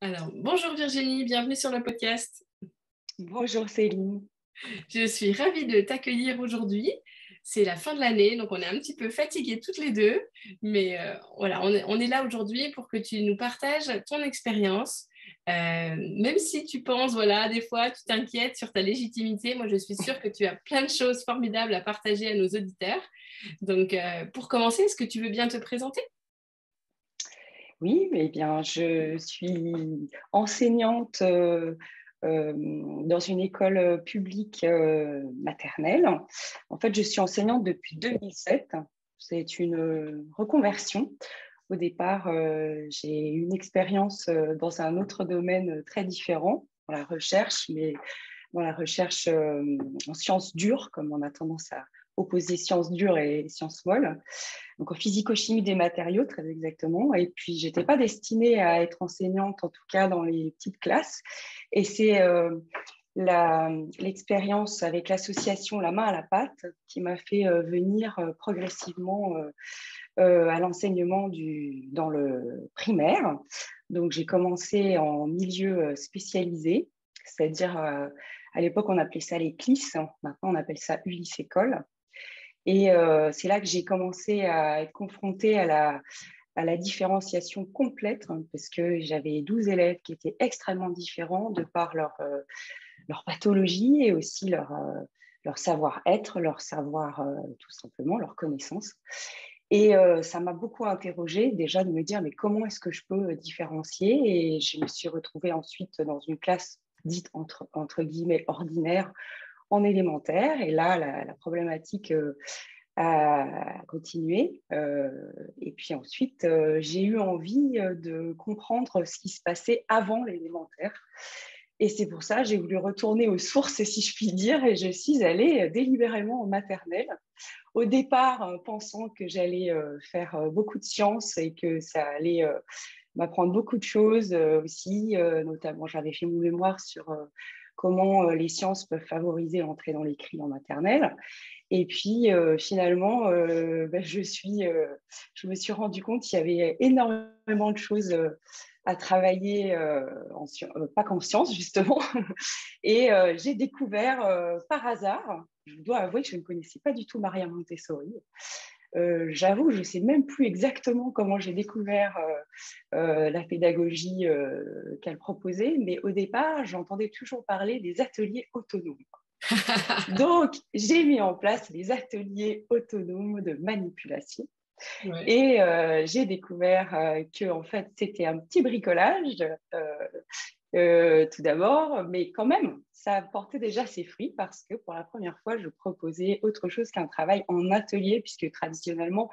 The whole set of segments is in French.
Alors, bonjour Virginie, bienvenue sur le podcast. Bonjour Céline. Je suis ravie de t'accueillir aujourd'hui. C'est la fin de l'année, donc on est un petit peu fatiguées toutes les deux, mais voilà, on est là aujourd'hui pour que tu nous partages ton expérience. Même si tu penses, voilà, des fois tu t'inquiètes sur ta légitimité, moi je suis sûre que tu as plein de choses formidables à partager à nos auditeurs. Donc, pour commencer, est-ce que tu veux bien te présenter? Oui, eh bien, je suis enseignante dans une école publique maternelle. En fait, je suis enseignante depuis 2007. C'est une reconversion. Au départ, j'ai eu une expérience dans un autre domaine très différent, dans la recherche, mais dans la recherche en sciences dures, comme on a tendance à opposer sciences dures et sciences molles. Donc en physico-chimie des matériaux, très exactement. Et puis, je n'étais pas destinée à être enseignante, en tout cas dans les petites classes. Et c'est l'expérience avec l'association La main à la pâte qui m'a fait venir progressivement à l'enseignement dans le primaire. Donc, j'ai commencé en milieu spécialisé, c'est-à-dire à l'époque, on appelait ça les CLIS, maintenant on appelle ça Ulysse École. Et c'est là que j'ai commencé à être confrontée à la différenciation complète, hein, parce que j'avais 12 élèves qui étaient extrêmement différents de par leur pathologie et aussi leur savoir-être, leur savoir, tout simplement, leur connaissance. Et ça m'a beaucoup interrogée déjà de me dire, mais comment est-ce que je peux différencier? Et je me suis retrouvée ensuite dans une classe dite entre guillemets ordinaire en élémentaire. Et là, la problématique a continué. Et puis ensuite, j'ai eu envie de comprendre ce qui se passait avant l'élémentaire. Et c'est pour ça que j'ai voulu retourner aux sources, si je puis dire, et je suis allée délibérément en maternelle. Au départ, pensant que j'allais faire beaucoup de sciences et que ça allait m'apprendre beaucoup de choses aussi, notamment j'avais fait mon mémoire sur comment les sciences peuvent favoriser l'entrée dans l'écrit en maternelle. Et puis finalement, je me suis rendu compte qu'il y avait énormément de choses à travailler, pas qu'en sciences justement. Et j'ai découvert par hasard, je dois avouer que je ne connaissais pas du tout Maria Montessori. J'avoue, je ne sais même plus exactement comment j'ai découvert la pédagogie qu'elle proposait, mais au départ, j'entendais toujours parler des ateliers autonomes. Donc, j'ai mis en place les ateliers autonomes de manipulation. Ouais. Et j'ai découvert que en fait, c'était un petit bricolage, tout d'abord, mais quand même, ça portait déjà ses fruits parce que pour la première fois, je proposais autre chose qu'un travail en atelier, puisque traditionnellement,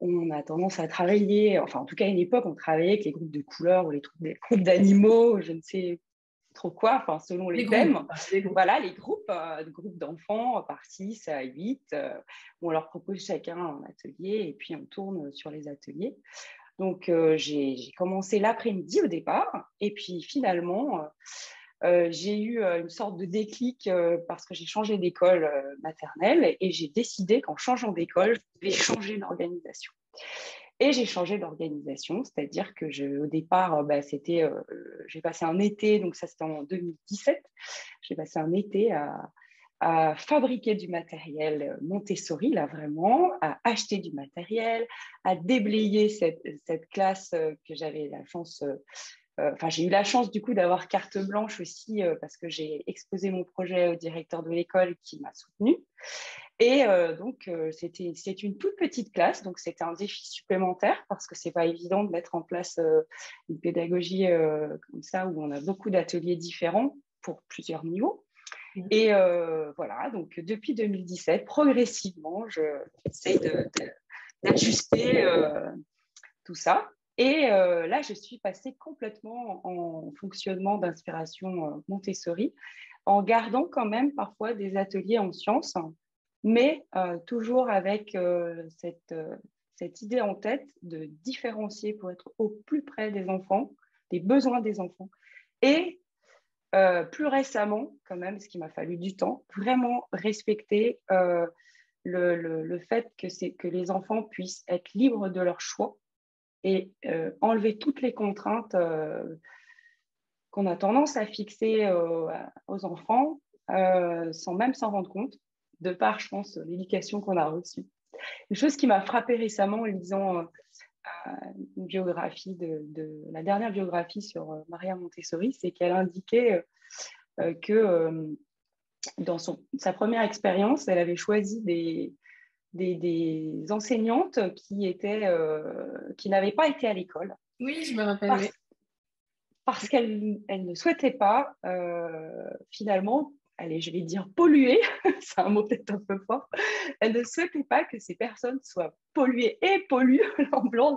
on a tendance à travailler, enfin en tout cas à une époque, on travaillait avec les groupes de couleurs ou les groupes d'animaux, je ne sais trop quoi, enfin selon Des les groupes, thèmes. des groupes. Voilà, les groupes d'enfants par 6 à 8, où on leur propose chacun un atelier et puis on tourne sur les ateliers. Donc j'ai commencé l'après-midi au départ et puis finalement, j'ai eu une sorte de déclic parce que j'ai changé d'école maternelle et j'ai décidé qu'en changeant d'école, je devais changer d'organisation. Et j'ai changé d'organisation, c'est-à-dire que au départ, j'ai passé un été, donc ça c'était en 2017, j'ai passé un été à fabriquer du matériel Montessori, là vraiment, à acheter du matériel, à déblayer cette classe que j'avais la chance enfin, j'ai eu la chance du coup d'avoir carte blanche aussi parce que j'ai exposé mon projet au directeur de l'école qui m'a soutenue. Et donc, c'est une toute petite classe, donc c'était un défi supplémentaire parce que c'est pas évident de mettre en place une pédagogie comme ça où on a beaucoup d'ateliers différents pour plusieurs niveaux. Et voilà, donc depuis 2017, progressivement, j'essaie d'ajuster tout ça. Et là, je suis passée complètement en fonctionnement d'inspiration Montessori, en gardant quand même parfois des ateliers en sciences, mais toujours avec cette idée en tête de différencier pour être au plus près des enfants, des besoins des enfants. Et plus récemment, quand même, parce qu'il m'a fallu du temps, vraiment respecter le fait que les enfants puissent être libres de leur choix et enlever toutes les contraintes qu'on a tendance à fixer aux enfants sans même s'en rendre compte, de par, je pense, l'éducation qu'on a reçue. Une chose qui m'a frappée récemment en lisant une biographie la dernière biographie sur Maria Montessori, c'est qu'elle indiquait que dans sa première expérience, elle avait choisi des enseignantes qui n'avaient pas été à l'école Oui, je me rappelle, parce, oui. parce qu'elle ne souhaitait pas finalement, allez, je vais dire polluer, c'est un mot peut-être un peu fort, elle ne souhaitait pas que ces personnes soient polluées et polluent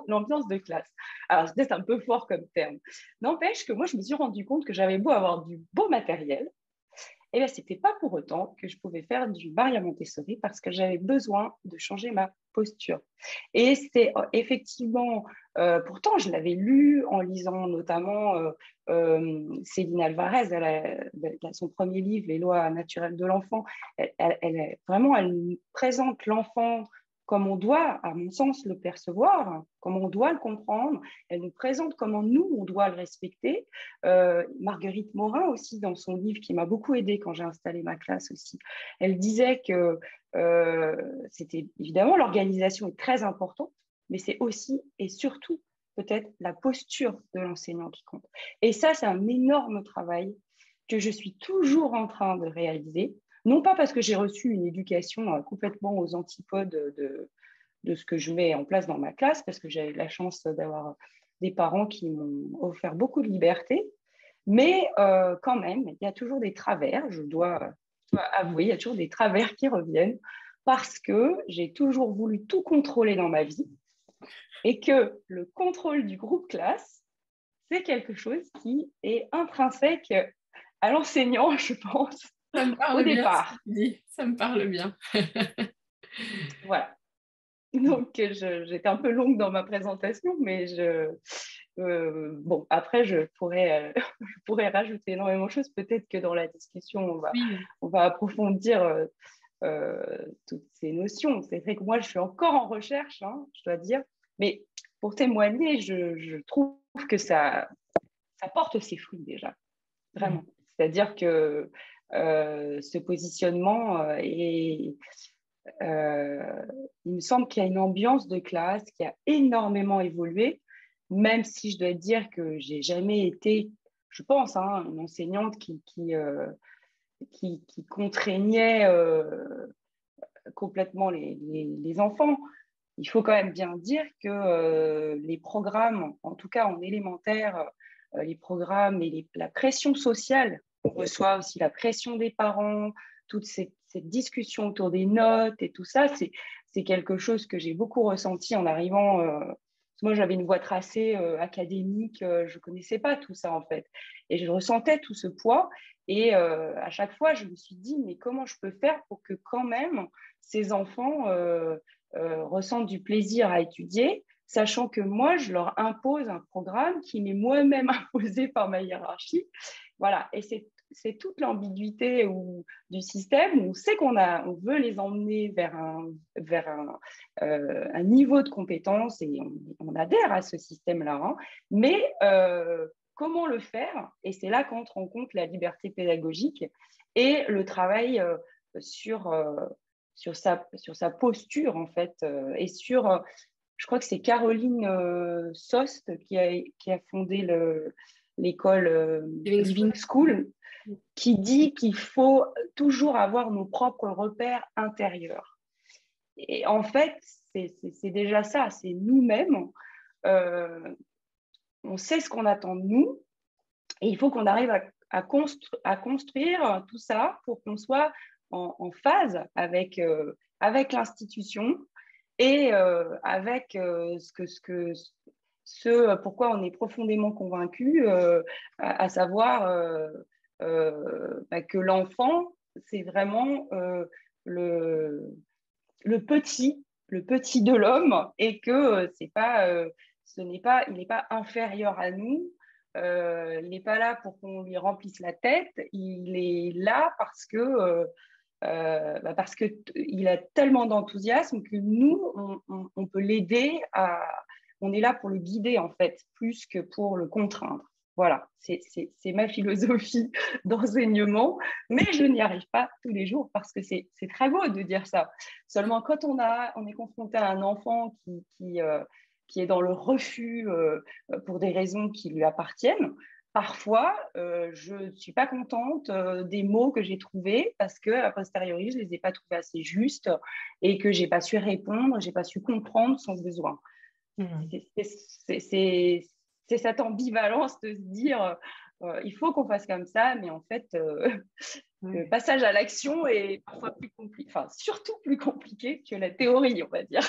l'ambiance de classe. Alors, c'est peut-être un peu fort comme terme. N'empêche que moi, je me suis rendu compte que j'avais beau avoir du beau matériel, et bien, ce n'était pas pour autant que je pouvais faire du Maria Montessori parce que j'avais besoin de changer ma posture. Et c'est effectivement, pourtant, je l'avais lu en lisant notamment Céline Alvarez, son premier livre, Les lois naturelles de l'enfant. Vraiment, elle présente l'enfant comme on doit, à mon sens, le percevoir, comme on doit le comprendre. Elle nous présente comment nous, on doit le respecter. Marguerite Morin aussi, dans son livre, qui m'a beaucoup aidée quand j'ai installé ma classe aussi, elle disait que c'était évidemment l'organisation est très importante, mais c'est aussi et surtout peut-être la posture de l'enseignant qui compte. Et ça, c'est un énorme travail que je suis toujours en train de réaliser. Non pas parce que j'ai reçu une éducation complètement aux antipodes de ce que je mets en place dans ma classe, parce que j'ai eu la chance d'avoir des parents qui m'ont offert beaucoup de liberté, mais quand même, il y a toujours des travers, je dois avouer, il y a toujours des travers qui reviennent, parce que j'ai toujours voulu tout contrôler dans ma vie, et que le contrôle du groupe classe, c'est quelque chose qui est intrinsèque à l'enseignant, je pense, Ça me au parle bien ce que départ. tu dis. Ça me parle bien. Voilà. Donc, j'étais un peu longue dans ma présentation, mais bon, après, je pourrais rajouter énormément de choses. Peut-être que dans la discussion, Oui. on va approfondir toutes ces notions. C'est vrai que moi, je suis encore en recherche, hein, je dois dire, mais pour témoigner, je trouve que ça porte ses fruits déjà, vraiment. C'est-à-dire que ce positionnement il me semble qu'il y a une ambiance de classe qui a énormément évolué, même si je dois dire que j'ai jamais été, je pense, hein, une enseignante qui contraignait complètement les enfants. Il faut quand même bien dire que les programmes, en tout cas en élémentaire, les programmes et la pression sociale, on reçoit aussi la pression des parents, toute cette discussion autour des notes et tout ça, c'est quelque chose que j'ai beaucoup ressenti en arrivant. Moi, j'avais une voie tracée académique, je ne connaissais pas tout ça en fait. Et je ressentais tout ce poids. Et à chaque fois, je me suis dit, mais comment je peux faire pour que quand même ces enfants ressentent du plaisir à étudier, sachant que moi, je leur impose un programme qui m'est moi-même imposé par ma hiérarchie. Voilà, et c'est toute l'ambiguïté du système où on sait on veut les emmener vers un niveau de compétence et on adhère à ce système-là. Hein. Mais comment le faire? Et c'est là qu'entre en compte la liberté pédagogique et le travail sur sa posture, en fait, et je crois que c'est Caroline Sost qui a fondé l'école Living Living School. School, qui dit qu'il faut toujours avoir nos propres repères intérieurs. Et en fait, c'est déjà ça, c'est nous-mêmes. Euh, on sait ce qu'on attend de nous et il faut qu'on arrive à construire tout ça pour qu'on soit en phase avec l'institution et avec ce pourquoi on est profondément convaincu, à savoir que l'enfant, c'est vraiment le petit de l'homme et que il n'est pas inférieur à nous. Il n'est pas là pour qu'on lui remplisse la tête. Il est là parce que il a tellement d'enthousiasme que nous, on peut l'aider on est là pour le guider en fait, plus que pour le contraindre. Voilà, c'est ma philosophie d'enseignement, mais je n'y arrive pas tous les jours parce que c'est très beau de dire ça. Seulement, quand on est confronté à un enfant qui est dans le refus pour des raisons qui lui appartiennent, parfois, je ne suis pas contente des mots que j'ai trouvés parce qu'à posteriori, je ne les ai pas trouvés assez justes et que je n'ai pas su répondre, je n'ai pas su comprendre son besoin. C'est c'est cette ambivalence de se dire il faut qu'on fasse comme ça, mais en fait, le passage à l'action est parfois plus compliqué, enfin, surtout plus compliqué que la théorie, on va dire.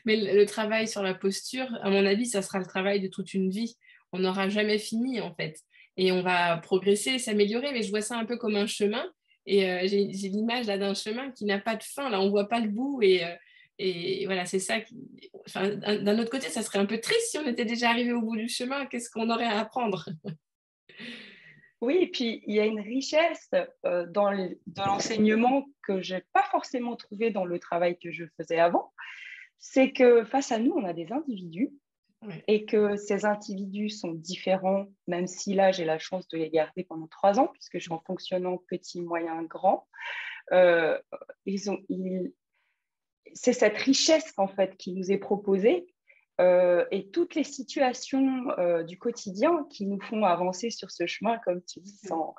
Mais le travail sur la posture, à mon avis, ça sera le travail de toute une vie. On n'aura jamais fini, en fait. Et on va progresser, s'améliorer, mais je vois ça un peu comme un chemin. Et j'ai l'image là d'un chemin qui n'a pas de fin. Là, on ne voit pas le bout. Et voilà, c'est ça. Enfin, d'un autre côté, ça serait un peu triste si on était déjà arrivé au bout du chemin. Qu'est-ce qu'on aurait à apprendre? Oui, et puis il y a une richesse dans l'enseignement que je n'ai pas forcément trouvé dans le travail que je faisais avant. C'est que face à nous, on a des individus Ouais. et que ces individus sont différents, même si là, j'ai la chance de les garder pendant 3 ans, puisque je suis en fonctionnant petit, moyen, grand. Euh, c'est cette richesse, en fait, qui nous est proposée et toutes les situations du quotidien qui nous font avancer sur ce chemin, comme tu dis, sans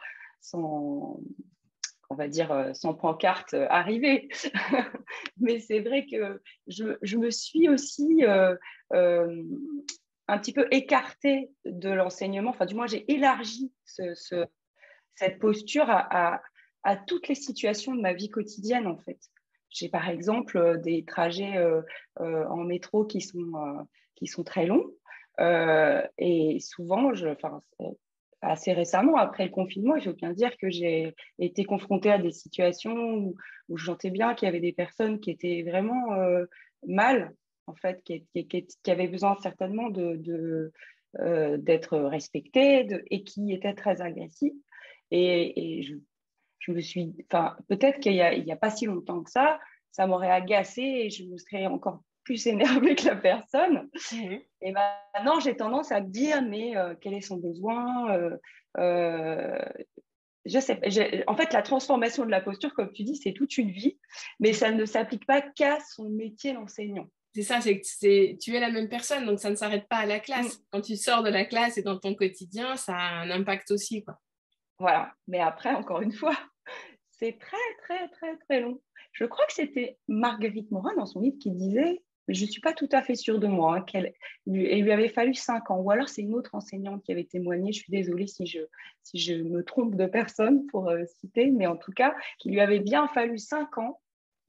on va dire, sans pancarte arrivée. Mais c'est vrai que je me suis aussi un petit peu écartée de l'enseignement. Enfin, du moins, j'ai élargi cette posture à toutes les situations de ma vie quotidienne, en fait. J'ai par exemple des trajets en métro qui sont très longs. Et souvent, assez récemment, après le confinement, il faut bien dire que j'ai été confrontée à des situations où je sentais bien qu'il y avait des personnes qui étaient vraiment mal, en fait, qui avaient besoin certainement d'être respectées et qui étaient très agressives. Et je me suis, enfin, peut-être qu'il y a pas si longtemps que ça m'aurait agacée et je me serais encore plus énervée que la personne. Mhm. Et maintenant, j'ai tendance à me dire, mais quel est son besoin je sais, en fait, la transformation de la posture, comme tu dis, c'est toute une vie, mais ça ne s'applique pas qu'à son métier d'enseignant. C'est ça, tu es la même personne, donc ça ne s'arrête pas à la Mm. classe. Quand tu sors de la classe et dans ton quotidien, ça a un impact aussi, quoi. Voilà. Mais après, encore une fois, c'est très, très, très, très long. Je crois que c'était Marguerite Morin dans son livre qui disait, je ne suis pas tout à fait sûre de moi, hein, il lui avait fallu 5 ans. Ou alors c'est une autre enseignante qui avait témoigné, je suis désolée si je me trompe de personne pour citer, mais en tout cas, qu'il lui avait bien fallu 5 ans,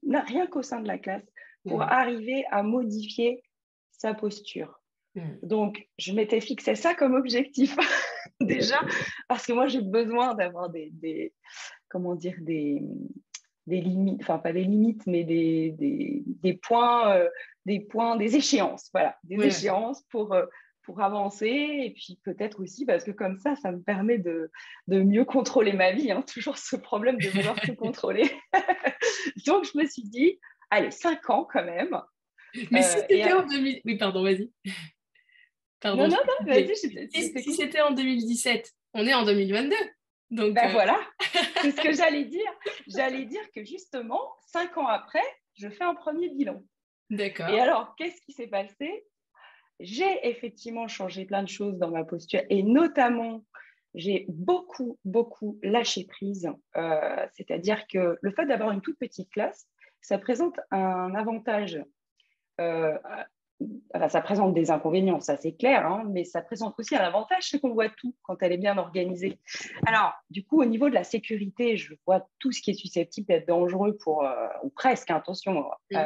rien qu'au sein de la classe, pour Mhm. arriver à modifier sa posture. Mhm. Donc, je m'étais fixé ça comme objectif déjà, parce que moi, j'ai besoin d'avoir comment dire, des limites, enfin pas des limites, mais des points, des échéances, voilà, des Ouais. échéances pour avancer. Et puis peut-être aussi parce que comme ça me permet de mieux contrôler ma vie, hein, toujours ce problème de vouloir tout contrôler. Donc je me suis dit, allez, 5 ans quand même. Mais si Et c'était en 2000... Oui, pardon, vas-y. Pardon, non, je non, t'ai non, vas-y, coupé. Si t'écoute. c'était en 2017, on est en 2022. Donc, Ben voilà, c'est ce que j'allais dire. J'allais dire que justement, 5 ans après, je fais un premier bilan. Et d'accord. alors, qu'est-ce qui s'est passé? J'ai effectivement changé plein de choses dans ma posture et notamment, j'ai beaucoup, beaucoup lâché prise. C'est-à-dire que le fait d'avoir une toute petite classe, ça présente un avantage. euh, Enfin, ça présente des inconvénients, ça c'est clair, hein, mais ça présente aussi un avantage, c'est qu'on voit tout quand elle est bien organisée. Alors, du coup, au niveau de la sécurité, je vois tout ce qui est susceptible d'être dangereux ou presque, attention, Mm.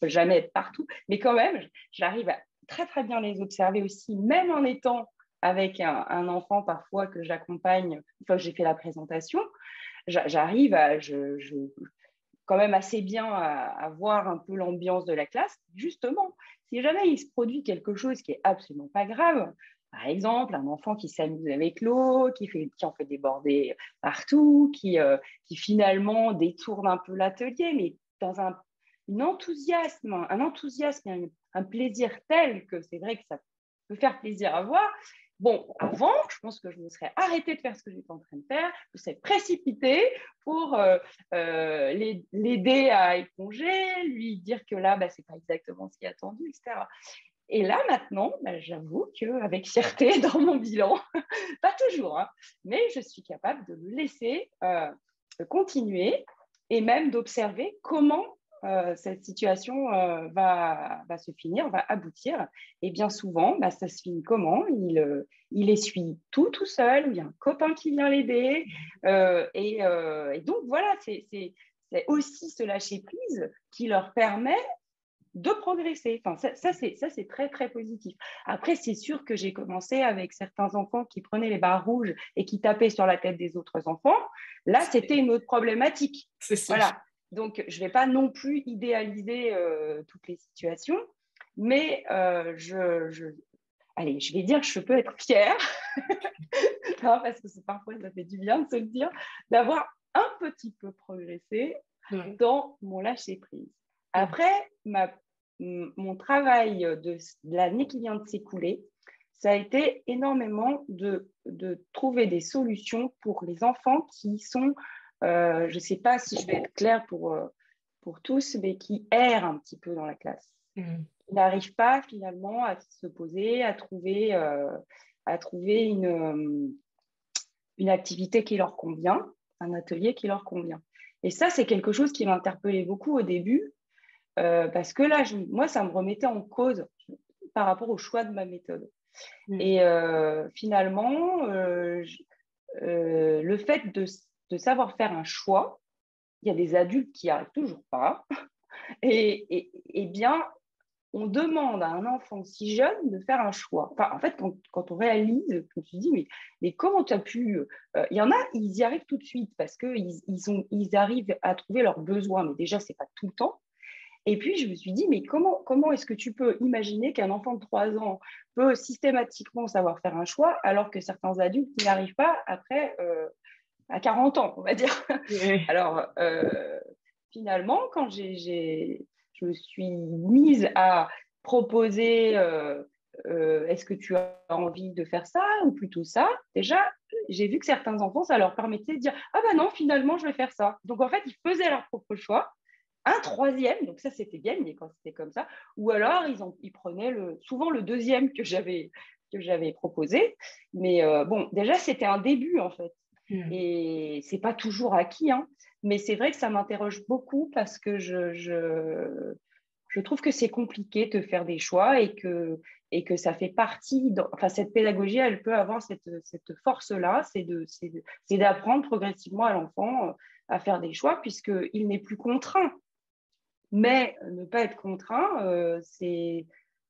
peut jamais être partout, mais quand même, j'arrive à très très bien les observer aussi, même en étant avec un enfant parfois que j'accompagne, une fois que j'ai fait la présentation, j'arrive quand même assez bien à voir un peu l'ambiance de la classe. Justement, si jamais il se produit quelque chose qui est absolument pas grave, par exemple, un enfant qui s'amuse avec l'eau, qui en fait déborder partout, qui finalement détourne un peu l'atelier, mais dans un enthousiasme, un plaisir tel que c'est vrai que ça peut faire plaisir à voir. Bon, avant, je pense que je me serais arrêtée de faire ce que j'étais en train de faire, je me serais précipitée pour l'aider à éponger, lui dire que là, ce n'est pas exactement ce qui est attendu, etc. Et là, maintenant, j'avoue qu'avec fierté dans mon bilan, pas toujours, hein, mais je suis capable de le laisser continuer et même d'observer comment cette situation va se finir, va aboutir. Et bien souvent, ça se finit comment il essuie tout seul, ou il y a un copain qui vient l'aider. Et donc, voilà, c'est aussi ce lâcher-prise qui leur permet de progresser. Enfin, ça c'est très, très positif. Après, c'est sûr que j'ai commencé avec certains enfants qui prenaient les barres rouges et qui tapaient sur la tête des autres enfants. Là, c'était une autre problématique. C'est sûr. Voilà. Donc, je ne vais pas non plus idéaliser toutes les situations, mais allez, je vais dire que je peux être fière, non, parce que parfois, ça fait du bien de se le dire, d'avoir un petit peu progressé dans mon lâcher-prise. Après, mon travail de l'année qui vient de s'écouler, ça a été énormément de trouver des solutions pour les enfants qui sont, je ne sais pas si je vais être claire pour tous, mais qui errent un petit peu dans la classe. Ils n'arrivent pas finalement à se poser, à trouver une activité qui leur convient, un atelier qui leur convient. Et ça, c'est quelque chose qui m'interpellait beaucoup au début, parce que là, moi, ça me remettait en cause par rapport au choix de ma méthode. Et finalement, le fait de savoir faire un choix, il y a des adultes qui n'y arrivent toujours pas, et bien, on demande à un enfant si jeune de faire un choix. Enfin, en fait, quand on réalise, je me suis dit, mais comment tu as pu… Il y en a, ils y arrivent tout de suite parce qu'ils arrivent à trouver leurs besoins, mais déjà, ce n'est pas tout le temps. Et puis, je me suis dit, mais comment est-ce que tu peux imaginer qu'un enfant de 3 ans peut systématiquement savoir faire un choix alors que certains adultes n'y arrivent pas après à 40 ans, on va dire. Alors, finalement, quand je me suis mise à proposer est-ce que tu as envie de faire ça ou plutôt ça, déjà, j'ai vu que certains enfants, ça leur permettait de dire ah ben non, finalement, je vais faire ça. Donc, en fait, ils faisaient leur propre choix. Un troisième, donc ça, c'était bien, mais quand c'était comme ça, ou alors ils prenaient souvent le deuxième que j'avais proposé. Mais bon, déjà, c'était un début, en fait. Et c'est pas toujours acquis, hein, mais c'est vrai que ça m'interroge beaucoup parce que je trouve que c'est compliqué de faire des choix et que ça fait partie… Enfin, cette pédagogie, elle peut avoir cette force-là, c'est d'apprendre progressivement à l'enfant à faire des choix puisqu'il n'est plus contraint. Mais ne pas être contraint,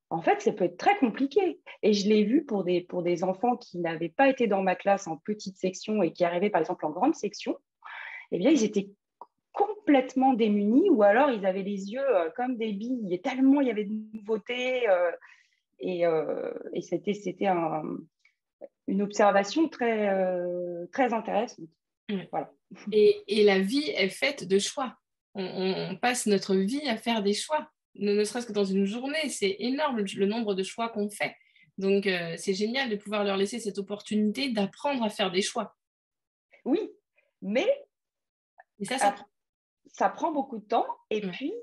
en fait, ça peut être très compliqué. Et je l'ai vu pour des enfants qui n'avaient pas été dans ma classe en petite section et qui arrivaient, par exemple, en grande section. Eh bien, ils étaient complètement démunis ou alors ils avaient les yeux comme des billes. Et tellement il y avait de nouveautés. Et c'était une observation très, très intéressante. Voilà. Et la vie est faite de choix. On passe notre vie à faire des choix, ne serait-ce que dans une journée. C'est énorme le nombre de choix qu'on fait. Donc, c'est génial de pouvoir leur laisser cette opportunité d'apprendre à faire des choix. Oui, mais et ça prend beaucoup de temps. Et puis,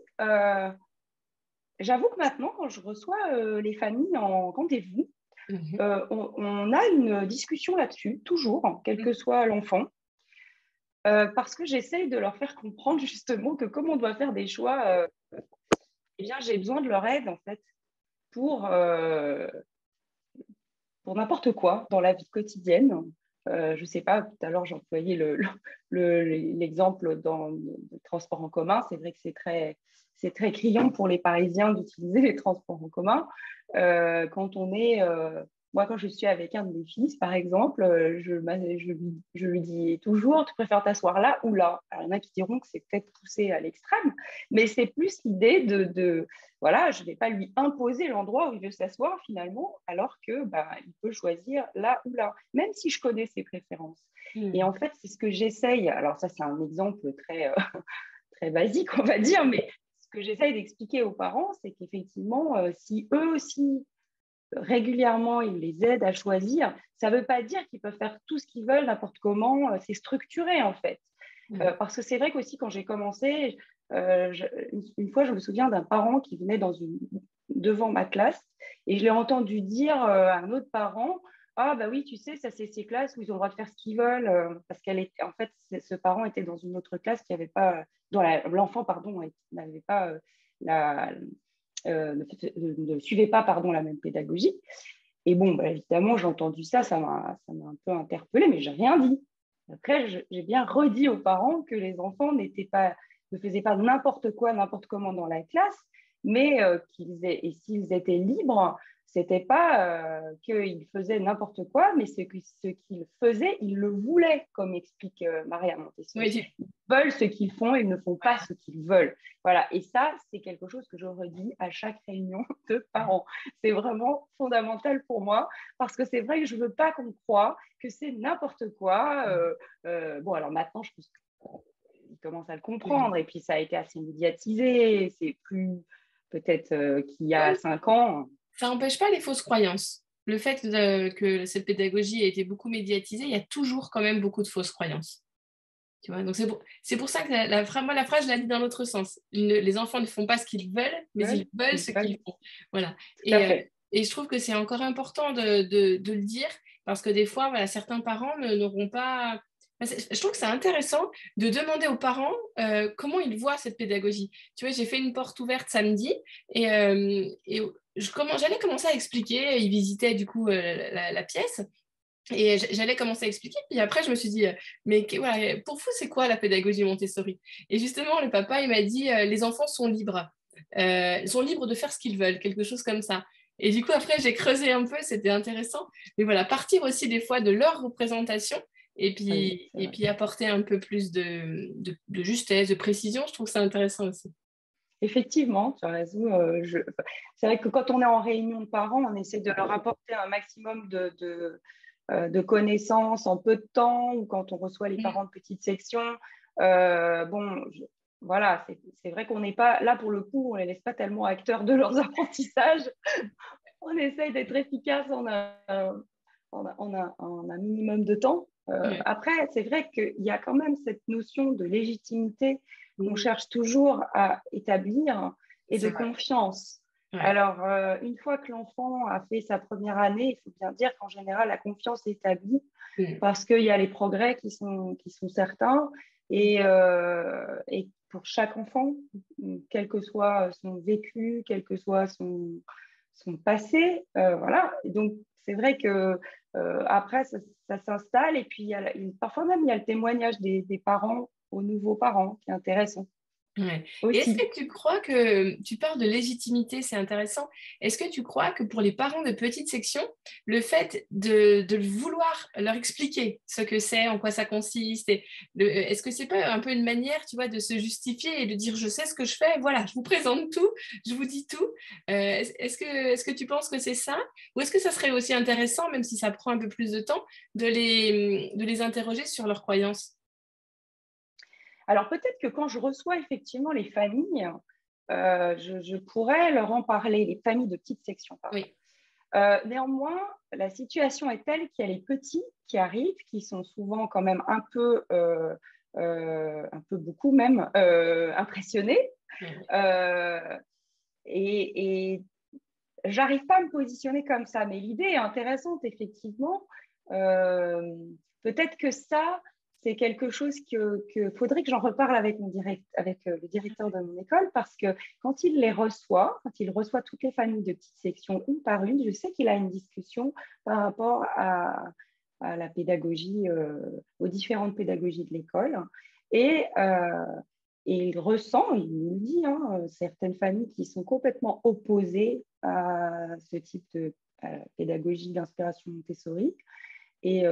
j'avoue que maintenant, quand je reçois les familles en rendez-vous, on a une discussion là-dessus, toujours, quel que soit l'enfant. Parce que j'essaye de leur faire comprendre justement que comme on doit faire des choix, eh bien, j'ai besoin de leur aide en fait pour n'importe quoi dans la vie quotidienne. Je ne sais pas, tout à l'heure j'employais l'exemple dans le transport en commun. C'est vrai que c'est très criant pour les Parisiens d'utiliser les transports en commun. Quand on est… moi, quand je suis avec un de mes fils, par exemple, je lui dis toujours, tu préfères t'asseoir là ou là? Alors, il y en a qui diront que c'est peut-être poussé à l'extrême, mais c'est plus l'idée voilà, je ne vais pas lui imposer l'endroit où il veut s'asseoir finalement, alors que il peut choisir là ou là, même si je connais ses préférences. Et en fait, c'est ce que j'essaye. Alors ça, c'est un exemple très, très basique, on va dire, mais ce que j'essaye d'expliquer aux parents, c'est qu'effectivement, si eux aussi régulièrement, ils les aident à choisir. Ça ne veut pas dire qu'ils peuvent faire tout ce qu'ils veulent, n'importe comment. C'est structuré, en fait. Parce que c'est vrai qu'aussi, quand j'ai commencé, une fois, je me souviens d'un parent qui venait devant ma classe et je l'ai entendu dire à un autre parent, ah bah oui, tu sais, ça c'est ces classes où ils ont le droit de faire ce qu'ils veulent, parce en fait, ce parent était dans une autre classe qui avait pas, dont l'enfant, pardon, n'avait pas ne suivait pas, pardon, la même pédagogie. Et bon, bah, évidemment, j'ai entendu ça, ça m'a un peu interpellée, mais j'ai rien dit. Après, j'ai bien redit aux parents que les enfants ne faisaient pas n'importe quoi, n'importe comment dans la classe, mais et s'ils étaient libres, c'était pas qu'ils faisaient n'importe quoi, mais ce qu'ils faisaient, ils le voulaient, comme explique Maria Montessori. Oui, Ils veulent ce qu'ils font, ils ne font pas ce qu'ils veulent. Voilà. Et ça, c'est quelque chose que je redis à chaque réunion de parents. C'est vraiment fondamental pour moi, parce que c'est vrai que je ne veux pas qu'on croie que c'est n'importe quoi. Bon, alors maintenant, je pense qu'ils commencent à le comprendre, et puis ça a été assez médiatisé. C'est plus peut-être qu'il y a 5 ans. ça n'empêche pas les fausses croyances. Le fait que cette pédagogie a été beaucoup médiatisée, il y a toujours quand même beaucoup de fausses croyances. Tu vois, donc c'est pour ça que moi, la phrase, je la dis dans l'autre sens. Les enfants ne font pas ce qu'ils veulent, mais ils veulent ce qu'ils font. Voilà. Tout à fait. Et je trouve que c'est encore important de le dire, parce que des fois, voilà, certains parents n'auront pas... Je trouve que c'est intéressant de demander aux parents comment ils voient cette pédagogie. Tu vois, j'ai fait une porte ouverte samedi et j'allais commencer à expliquer. Ils visitaient du coup la pièce. Et j'allais commencer à expliquer, puis après je me suis dit, mais voilà, pour vous c'est quoi la pédagogie Montessori? Et justement le papa il m'a dit, les enfants sont libres, ils sont libres de faire ce qu'ils veulent, quelque chose comme ça. Et du coup après j'ai creusé un peu, c'était intéressant, mais voilà, partir aussi des fois de leur représentation Oui, et puis apporter un peu plus de justesse, de précision, je trouve ça intéressant aussi. effectivement, tu as raison. C'est vrai que quand on est en réunion de parents, on essaie de leur apporter un maximum de connaissances en peu de temps, ou quand on reçoit les parents de petites sections. Bon, voilà, c'est vrai qu'on n'est pas là pour le coup, on ne les laisse pas tellement acteurs de leurs apprentissages. On essaye d'être efficace en un minimum de temps. Ouais. Après, c'est vrai qu'il y a quand même cette notion de légitimité qu'on Mhm. cherche toujours à établir et de C'est vrai. confiance. Ouais. Alors, une fois que l'enfant a fait sa première année, il faut bien dire qu'en général, la confiance est établie Mhm. parce qu'il y a les progrès qui sont certains. Et pour chaque enfant, quel que soit son vécu, quel que soit son passé, voilà. Et donc, c'est vrai que après, ça s'installe et puis parfois même, il y a le témoignage des parents aux nouveaux parents qui est intéressant Ouais. Et est-ce aussi. que tu crois que, tu parles de légitimité, c'est intéressant, est-ce que tu crois que pour les parents de petite section, le fait de vouloir leur expliquer ce que c'est, en quoi ça consiste, est-ce que c'est pas un peu une manière, tu vois, de se justifier et de dire je sais ce que je fais, voilà, je vous présente tout, je vous dis tout. Est-ce que tu penses que c'est ça? Ou est-ce que ça serait aussi intéressant, même si ça prend un peu plus de temps, de les interroger sur leurs croyances? Alors peut-être que quand je reçois effectivement les familles, je pourrais leur en parler, les familles de petite section, pardon. Oui. Néanmoins, la situation est telle qu'il y a les petits qui arrivent, qui sont souvent quand même un peu beaucoup même, impressionnés. Ouais. Euh, et j'arrive pas à me positionner comme ça, mais l'idée est intéressante, effectivement. Euh, Peut-être que ça, c'est quelque chose que faudrait que j'en reparle avec le directeur de mon école, parce que quand il reçoit toutes les familles de petites sections une par une, je sais qu'il a une discussion par rapport à la pédagogie, aux différentes pédagogies de l'école. Et, euh, et il ressent, il nous dit, hein, certaines familles qui sont complètement opposées à ce type de pédagogie d'inspiration Montessori. Et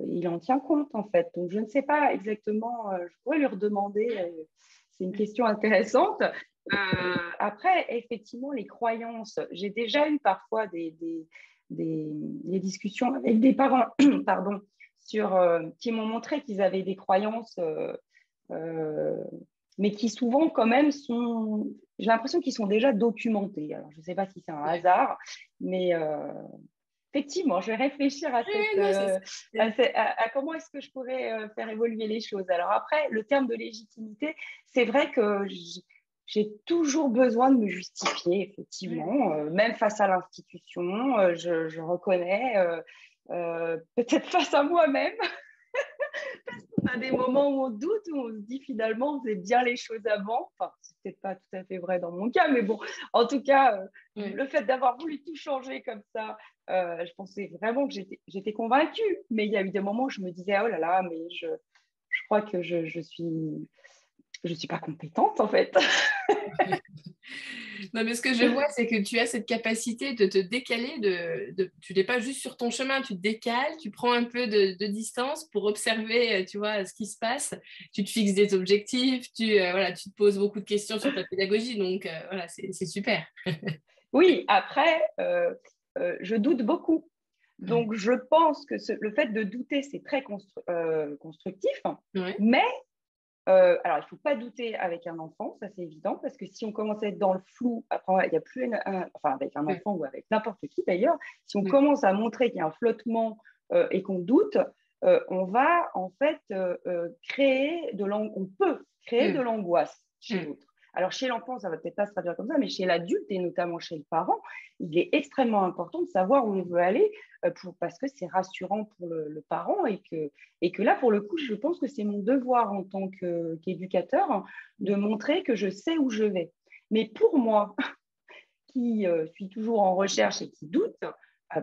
il en tient compte, en fait. Donc, je ne sais pas exactement, je pourrais lui redemander, c'est une question intéressante. Après, effectivement, les croyances, j'ai déjà eu parfois des discussions avec des parents pardon, qui m'ont montré qu'ils avaient des croyances euh, mais qui souvent quand même sont, j'ai l'impression qu'ils sont déjà documentés. Alors, je ne sais pas si c'est un hasard, mais effectivement, je vais réfléchir à, Oui, non, à comment est-ce que je pourrais faire évoluer les choses. Alors après, le terme de légitimité, c'est vrai que j'ai toujours besoin de me justifier, effectivement, même face à l'institution, je reconnais, peut-être face à moi-même. On a des moments où on doute, où on se dit finalement on faisait bien les choses avant. Enfin, c'est peut-être pas tout à fait vrai dans mon cas, mais bon, en tout cas, le fait d'avoir voulu tout changer comme ça, je pensais vraiment que j'étais convaincue. Mais il y a eu des moments où je me disais, oh là là, mais je crois que je suis pas compétente en fait. Non, mais ce que je vois, c'est que tu as cette capacité de te décaler, tu n'es pas juste sur ton chemin, tu te décales, tu prends un peu de distance pour observer, tu vois, ce qui se passe. Tu te fixes des objectifs, voilà, tu te poses beaucoup de questions sur ta pédagogie, donc voilà, c'est super. Oui, après, je doute beaucoup. Donc, je pense que le fait de douter, c'est très constructif, Ouais. mais alors, il ne faut pas douter avec un enfant, ça c'est évident, parce que si on commence à être dans le flou, après, il n'y a plus enfin, avec un enfant ou avec n'importe qui d'ailleurs, si on commence à montrer qu'il y a un flottement et qu'on doute, on va en fait on peut créer de Mm. l'angoisse chez Mm. l'autre. Alors, chez l'enfant, ça ne va peut-être pas se traduire comme ça, mais chez l'adulte et notamment chez le parent, il est extrêmement important de savoir où on veut aller parce que c'est rassurant pour le parent et que là, pour le coup, je pense que c'est mon devoir en tant qu'éducateur de montrer que je sais où je vais. Mais pour moi, qui suis toujours en recherche et qui doute,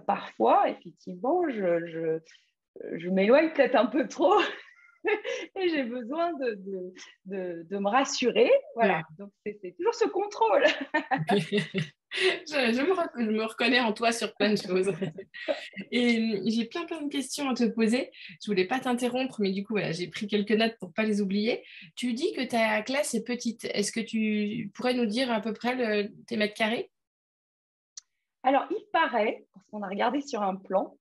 parfois, effectivement, je m'éloigne peut-être un peu trop et j'ai besoin de me rassurer. Voilà, Ouais. donc c'est toujours ce contrôle. Je me reconnais en toi sur plein de choses. Et j'ai plein de questions à te poser. Je voulais pas t'interrompre, mais du coup, voilà, j'ai pris quelques notes pour pas les oublier. Tu dis que ta classe est petite. Est-ce que tu pourrais nous dire à peu près tes mètres carrés? Alors, il paraît, parce qu'on a regardé sur un plan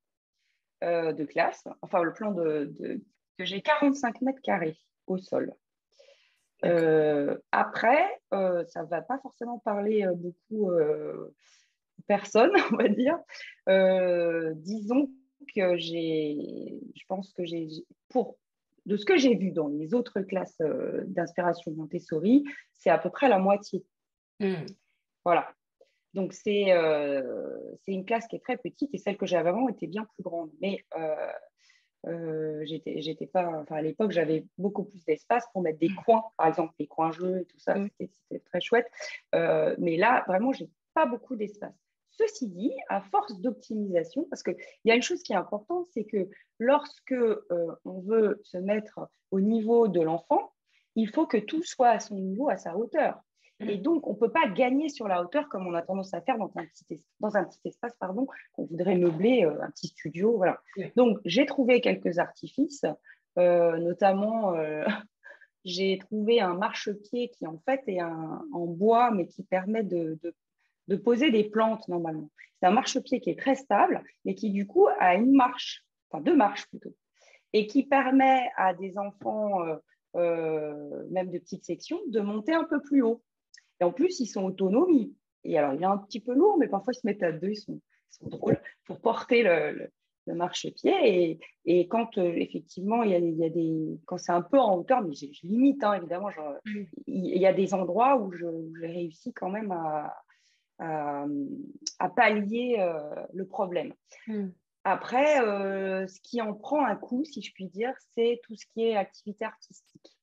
de classe, enfin le plan que j'ai 45 mètres carrés au sol. D'accord. Après, ça ne va pas forcément parler beaucoup aux personnes, on va dire. Disons que je pense que de ce que j'ai vu dans les autres classes d'inspiration Montessori, c'est à peu près la moitié. Hmm. Voilà. Donc, c'est une classe qui est très petite et celle que j'avais avant était bien plus grande. Mais j'étais pas, enfin, à l'époque, j'avais beaucoup plus d'espace pour mettre des coins, par exemple, les coins jeux et tout ça, Hmm. c'était très chouette. Mais là, vraiment, j'ai pas beaucoup d'espace. Ceci dit, à force d'optimisation, parce qu'il y a une chose qui est importante, c'est que lorsque on veut se mettre au niveau de l'enfant, il faut que tout soit à son niveau, à sa hauteur. Et Hmm. donc, on ne peut pas gagner sur la hauteur comme on a tendance à faire dans un petit espace pardon, qu'on voudrait meubler, un petit studio. Voilà. Ouais. Donc, j'ai trouvé quelques artifices, notamment, j'ai trouvé un marchepied qui, en fait, est en bois, mais qui permet de poser des plantes, normalement. C'est un marchepied qui est très stable, mais qui, du coup, a une marche, enfin deux marches plutôt, et qui permet à des enfants, même de petite section, de monter un peu plus haut. Et en plus, ils sont autonomes. Et alors, il est un petit peu lourd, mais parfois, ils se mettent à deux. Ils sont drôles pour porter le marchepied. Et quand, effectivement, il y a quand c'est un peu en hauteur, mais je limite, hein, évidemment, genre, Hmm. il y a des endroits où j'ai réussi quand même à, à pallier le problème. Hmm. Après, ce qui en prend un coup, si je puis dire, c'est tout ce qui est activité artistique.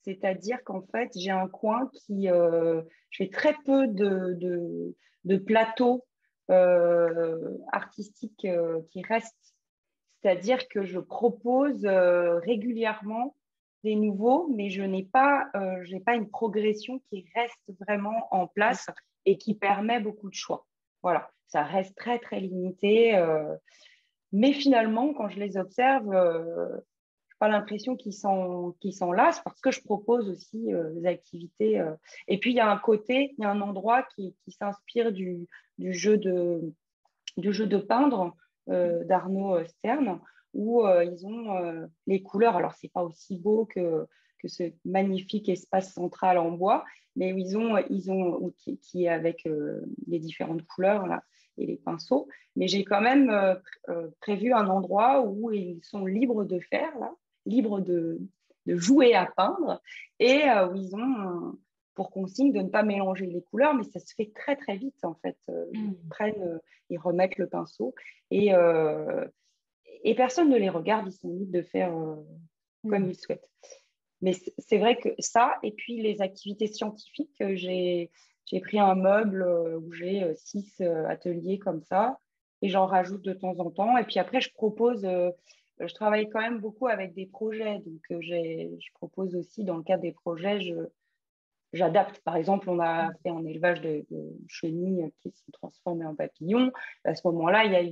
C'est-à-dire qu'en fait, j'ai un coin je fais très peu de plateaux artistiques qui restent. C'est-à-dire que je propose régulièrement des nouveaux, mais j'ai pas une progression qui reste vraiment en place et qui permet beaucoup de choix. Voilà, ça reste très, très limité. Mais finalement, quand je les observe, pas l'impression qu'ils s'en lassent parce que je propose aussi des activités. Et puis, il y a un endroit qui s'inspire du jeu de peindre d'Arnaud Stern, où ils ont les couleurs. Alors, c'est pas aussi beau que ce magnifique espace central en bois, mais qui est avec les différentes couleurs là, et les pinceaux. Mais j'ai quand même prévu un endroit où ils sont libres de faire, là, libres de jouer à peindre, et où ils ont pour consigne de ne pas mélanger les couleurs, mais ça se fait très très vite en fait. Ils remettent le pinceau et personne ne les regarde, ils sont libres de faire comme ils souhaitent. Mais c'est vrai que ça, et puis les activités scientifiques, j'ai pris un meuble où j'ai 6 ateliers comme ça, et j'en rajoute de temps en temps. Et puis après, je travaille quand même beaucoup avec des projets, donc je propose aussi dans le cadre des projets, j'adapte. Par exemple, on a fait un élevage de chenilles qui se sont transformées en papillons. À ce moment-là, il y a eu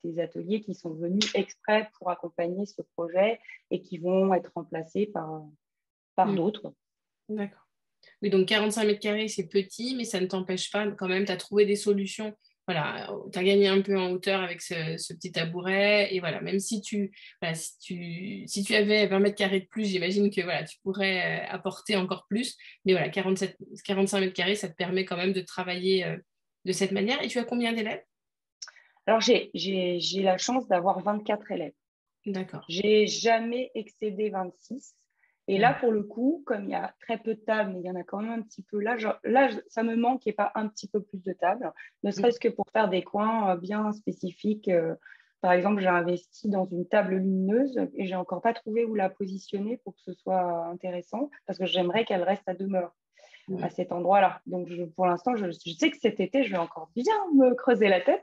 des ateliers qui sont venus exprès pour accompagner ce projet et qui vont être remplacés par d'autres. D'accord. Oui, donc 45 mètres carrés, c'est petit, mais ça ne t'empêche pas quand même, tu as trouvé des solutions. Voilà, tu as gagné un peu en hauteur avec ce petit tabouret. Et voilà, même si si tu avais 20 mètres carrés de plus, j'imagine que voilà, tu pourrais apporter encore plus. Mais voilà, 45 mètres carrés, ça te permet quand même de travailler de cette manière. Et tu as combien d'élèves? Alors, j'ai la chance d'avoir 24 élèves. D'accord. J'ai jamais excédé 26. Et là, pour le coup, comme il y a très peu de tables, mais il y en a quand même un petit peu, là ça me manque qu'il n'y ait pas un petit peu plus de tables, ne serait-ce que pour faire des coins bien spécifiques. Par exemple, j'ai investi dans une table lumineuse et j'ai encore pas trouvé où la positionner pour que ce soit intéressant, parce que j'aimerais qu'elle reste à demeure à cet endroit-là. Donc, pour l'instant, je sais que cet été, je vais encore bien me creuser la tête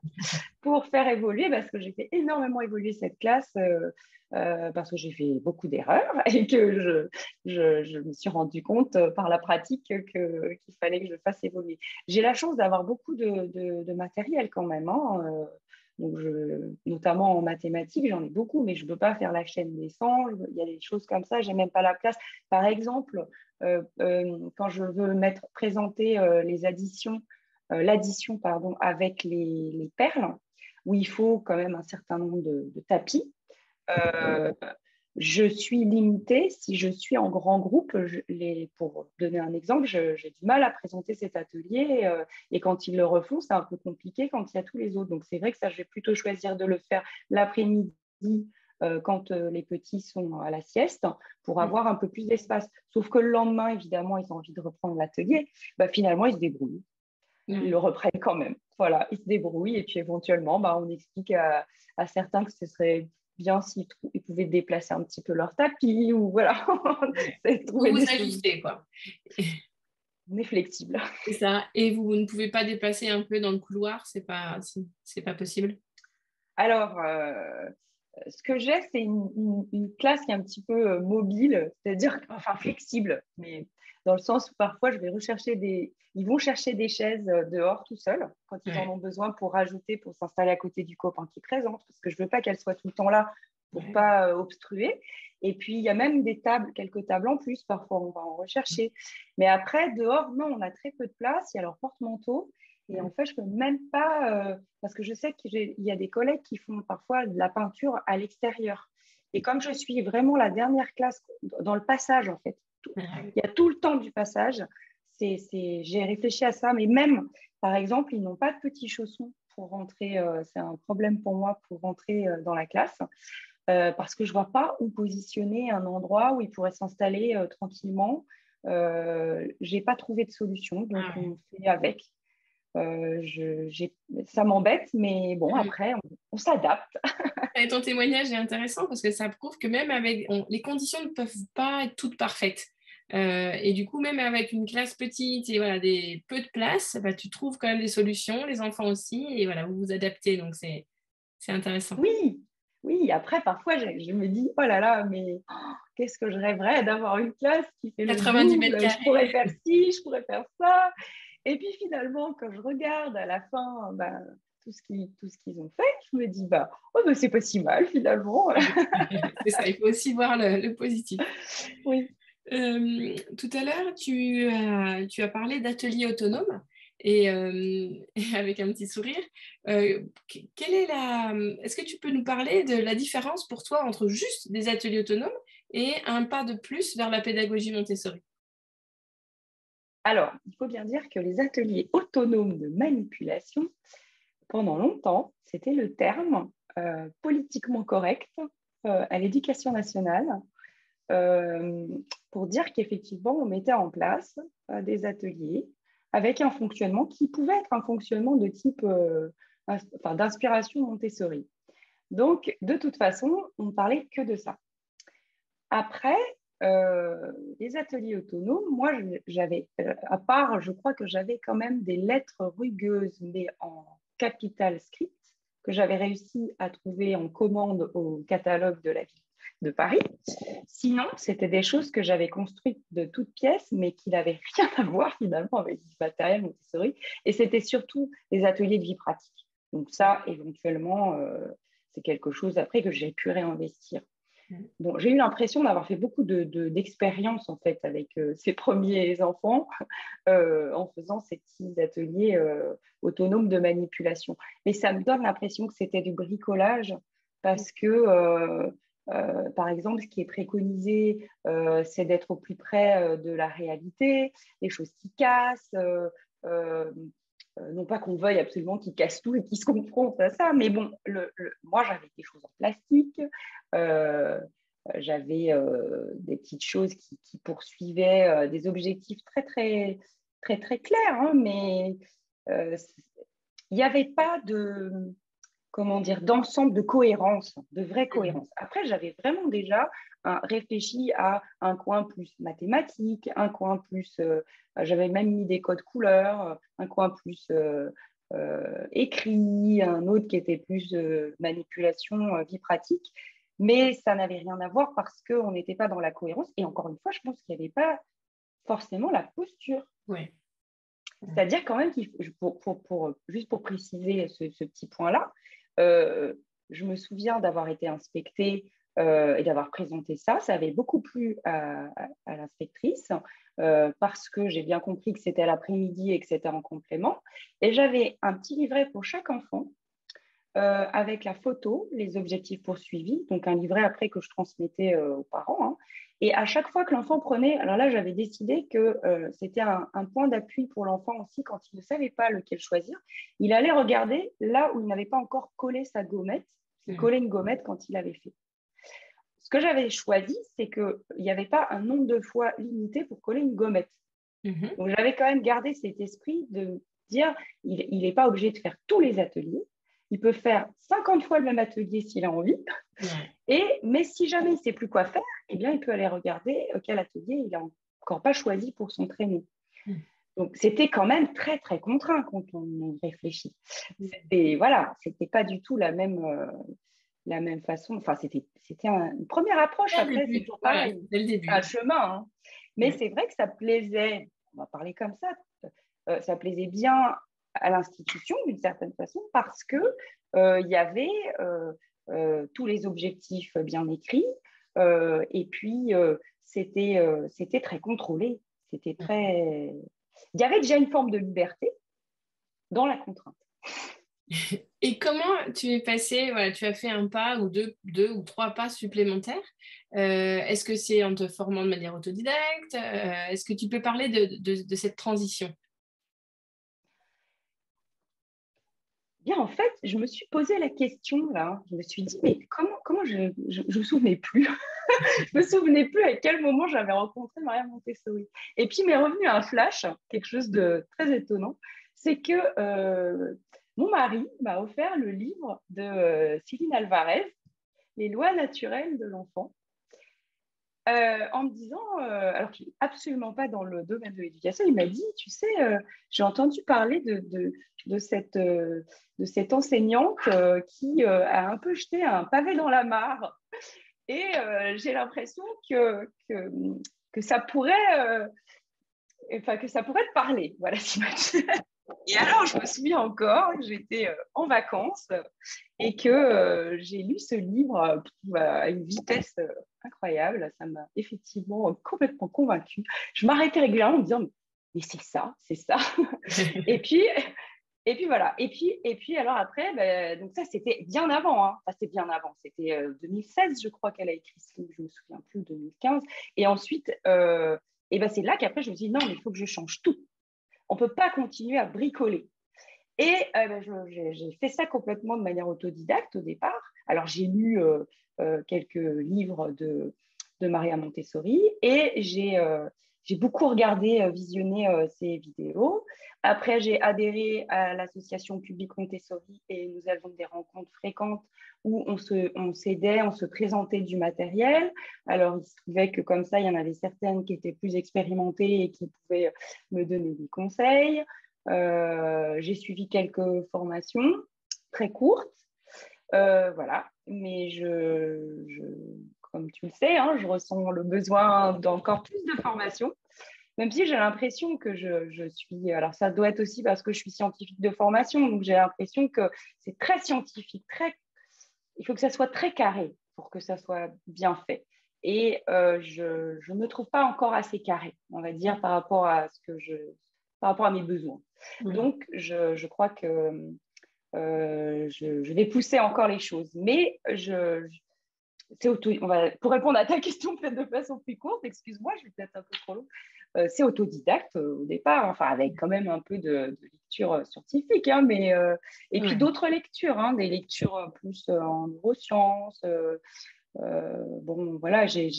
pour faire évoluer, parce que j'ai fait énormément évoluer cette classe, parce que j'ai fait beaucoup d'erreurs et que je me suis rendu compte par la pratique qu'il fallait que je fasse évoluer. J'ai la chance d'avoir beaucoup de matériel quand même, hein. Donc notamment en mathématiques, j'en ai beaucoup, mais je ne peux pas faire la chaîne des 100. Il y a des choses comme ça, je n'ai même pas la place. Par exemple, quand je veux présenter l'addition avec les perles, où il faut quand même un certain nombre de tapis, je suis limitée. Si je suis en grand groupe, pour donner un exemple, j'ai du mal à présenter cet atelier, et quand ils le refont, c'est un peu compliqué quand il y a tous les autres. Donc c'est vrai que ça, je vais plutôt choisir de le faire l'après-midi, quand les petits sont à la sieste, pour avoir un peu plus d'espace. Sauf que le lendemain, évidemment, ils ont envie de reprendre l'atelier. Finalement, ils se débrouillent. Ils le reprennent quand même. Voilà, ils se débrouillent, et puis éventuellement, on explique à certains que ce serait bien s'ils pouvaient déplacer un petit peu leur tapis, ou voilà. Vous ajustez, quoi. On est flexible. C'est ça. Et vous ne pouvez pas déplacer un peu dans le couloir, c'est pas possible? Alors, ce que j'ai, c'est une classe qui est un petit peu mobile, c'est-à-dire, enfin flexible, mais dans le sens où parfois ils vont chercher des chaises dehors tout seuls quand ils en ont besoin pour s'installer à côté du copain qui présente, parce que je ne veux pas qu'elle soit tout le temps là pour ne pas obstruer. Et puis, il y a même quelques tables en plus, parfois on va en rechercher. Mais après, dehors, non, on a très peu de place, il y a leur porte-manteau. Et en fait, je ne peux même pas, parce que je sais qu'il y a des collègues qui font parfois de la peinture à l'extérieur. Et comme je suis vraiment la dernière classe dans le passage, en fait, il y a tout le temps du passage, j'ai réfléchi à ça. Mais même, par exemple, ils n'ont pas de petits chaussons pour rentrer. C'est un problème pour moi pour rentrer dans la classe, parce que je ne vois pas où positionner un endroit où ils pourraient s'installer tranquillement. Je n'ai pas trouvé de solution, donc on fait avec. Ça m'embête, mais bon, après, on s'adapte. Et ton témoignage est intéressant parce que ça prouve que même avec les conditions ne peuvent pas être toutes parfaites. Et du coup, même avec une classe petite et voilà, peu de place, tu trouves quand même des solutions, les enfants aussi, et voilà, vous vous adaptez. Donc, c'est intéressant. Oui, oui. Après, parfois, je me dis, oh là là, mais qu'est-ce que je rêverais d'avoir une classe qui fait le 90 mètres double. carrés. Je pourrais faire ci, je pourrais faire ça. Et puis finalement, quand je regarde à la fin tout ce qu'ils ont fait, je me dis, c'est pas si mal finalement. C'est ça, il faut aussi voir le positif. Oui. Tout à l'heure, tu as parlé d'ateliers autonomes. et, et avec un petit sourire. Quelle est Est-ce que tu peux nous parler de la différence pour toi entre juste des ateliers autonomes et un pas de plus vers la pédagogie Montessori? Alors, il faut bien dire que les ateliers autonomes de manipulation, pendant longtemps, c'était le terme politiquement correct à l'éducation nationale euh, pour dire qu'effectivement, on mettait en place des ateliers avec un fonctionnement qui pouvait être un fonctionnement de type d'inspiration Montessori. Donc, de toute façon, on ne parlait que de ça. Après, les ateliers autonomes, moi, j'avais, à part, je crois que j'avais quand même des lettres rugueuses, mais en capital script, que j'avais réussi à trouver en commande au catalogue de la ville de Paris. Sinon, c'était des choses que j'avais construites de toutes pièces, mais qui n'avaient rien à voir finalement avec du matériel Montessori. Et c'était surtout des ateliers de vie pratique. Donc ça, éventuellement, c'est quelque chose après que j'ai pu réinvestir. Bon, j'ai eu l'impression d'avoir fait beaucoup d'expériences en fait avec ces premiers enfants en faisant ces petits ateliers autonomes de manipulation. Mais ça me donne l'impression que c'était du bricolage parce que, par exemple, ce qui est préconisé, c'est d'être au plus près de la réalité, des choses qui cassent. Non pas qu'on veuille absolument qu'ils cassent tout et qu'ils se confrontent à ça, mais bon, moi j'avais des choses en plastique, j'avais des petites choses qui poursuivaient des objectifs très, très, très, très clairs, hein, mais il n'y avait pas de, comment dire, d'ensemble de cohérence, de vraie cohérence. Après, j'avais vraiment déjà réfléchi à un coin plus mathématique, un coin plus, j'avais même mis des codes couleurs, un coin plus écrit, un autre qui était plus manipulation, vie pratique. Mais ça n'avait rien à voir parce qu'on n'était pas dans la cohérence. Et encore une fois, je pense qu'il n'y avait pas forcément la posture. Ouais. C'est-à-dire quand même, juste pour préciser ce petit point-là, je me souviens d'avoir été inspectée et d'avoir présenté ça. Ça avait beaucoup plu à l'inspectrice parce que j'ai bien compris que c'était à l'après-midi et que c'était en complément. Et j'avais un petit livret pour chaque enfant avec la photo, les objectifs poursuivis, donc un livret après que je transmettais aux parents. Hein. Et à chaque fois que l'enfant prenait, alors là j'avais décidé que c'était un point d'appui pour l'enfant aussi quand il ne savait pas lequel choisir, il allait regarder là où il n'avait pas encore collé sa gommette, il collait une gommette quand il avait fait. Ce que j'avais choisi, c'est qu'il n'y avait pas un nombre de fois limité pour coller une gommette. Donc j'avais quand même gardé cet esprit de dire, il n'est pas obligé de faire tous les ateliers, il peut faire 50 fois le même atelier s'il a envie. Mais si jamais il ne sait plus quoi faire, eh bien, il peut aller regarder quel atelier il n'a encore pas choisi pour s'entraîner. Donc, c'était quand même très, très contraint quand on y réfléchit. C'était pas du tout la même façon. Enfin, c'était une première approche. Après, c'est toujours pareil. Dès le début. C'est un chemin. Hein. Mais c'est vrai que ça plaisait, on va parler comme ça plaisait bien à l'institution d'une certaine façon parce que il y avait tous les objectifs bien écrits et puis c'était très contrôlé. C'était très... Il y avait déjà une forme de liberté dans la contrainte. Et comment tu es passé, voilà, tu as fait un pas ou deux ou trois pas supplémentaires. Est-ce que c'est en te formant de manière autodidacte? Est-ce que tu peux parler de cette transition? Bien, en fait, je me suis posé la question là. Je me suis dit, mais comment je me souvenais plus. Je me souvenais plus à quel moment j'avais rencontré Maria Montessori. Et puis m'est revenu un flash, quelque chose de très étonnant, c'est que mon mari m'a offert le livre de Céline Alvarez, Les lois naturelles de l'enfant. En me disant, alors qu'il n'est absolument pas dans le domaine de l'éducation, il m'a dit, tu sais, j'ai entendu parler de cette enseignante qui a un peu jeté un pavé dans la mare. Et j'ai l'impression que ça pourrait, que ça pourrait te parler. Voilà ce qu'il m'a dit. Et alors, je me souviens encore que j'étais en vacances et que j'ai lu ce livre à une vitesse incroyable. Ça m'a effectivement complètement convaincue. Je m'arrêtais régulièrement en me disant, mais c'est ça, c'est ça. Et puis, et puis voilà. Et puis alors après, donc ça, c'était bien avant. Hein. Enfin, c'est bien avant. C'était 2016, je crois qu'elle a écrit ce livre. Je ne me souviens plus, 2015. Et ensuite, c'est là qu'après, je me dis, non, mais il faut que je change tout. On ne peut pas continuer à bricoler. Et j'ai fait ça complètement de manière autodidacte au départ. Alors, j'ai lu quelques livres de Maria Montessori et j'ai beaucoup regardé, visionné ses vidéos. Après, j'ai adhéré à l'association Public Montessori et nous avons des rencontres fréquentes où on s'aidait, on se présentait du matériel. Alors, il se trouvait que comme ça, il y en avait certaines qui étaient plus expérimentées et qui pouvaient me donner des conseils. J'ai suivi quelques formations très courtes, voilà. Mais comme tu le sais, hein, je ressens le besoin d'encore plus de formations, même si j'ai l'impression que je suis... Alors, ça doit être aussi parce que je suis scientifique de formation, donc j'ai l'impression que c'est très scientifique, il faut que ça soit très carré pour que ça soit bien fait. Et je ne me trouve pas encore assez carré, on va dire, par rapport à mes besoins. Donc, je crois que je vais pousser encore les choses. Mais pour répondre à ta question peut-être de façon plus courte, excuse-moi, je vais peut-être un peu trop long. C'est autodidacte au départ, enfin avec quand même un peu de lecture scientifique, hein, et puis d'autres lectures, hein, des lectures plus en neurosciences. Bon, voilà, j'ai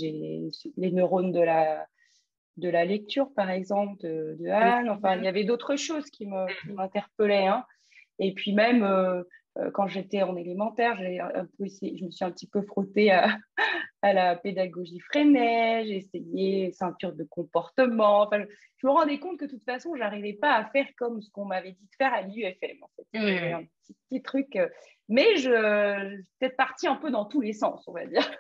les neurones de la lecture, par exemple, de Anne. Enfin, il y avait d'autres choses qui m'interpellaient. Hein. Et puis même, quand j'étais en élémentaire, je me suis un petit peu frottée à la pédagogie Freinet, j'ai essayé ceinture de comportement. Enfin, je me rendais compte que de toute façon, je n'arrivais pas à faire comme ce qu'on m'avait dit de faire à l'IUFM. En fait. J'avais un petit truc, mais je suis peut-être partie un peu dans tous les sens, on va dire.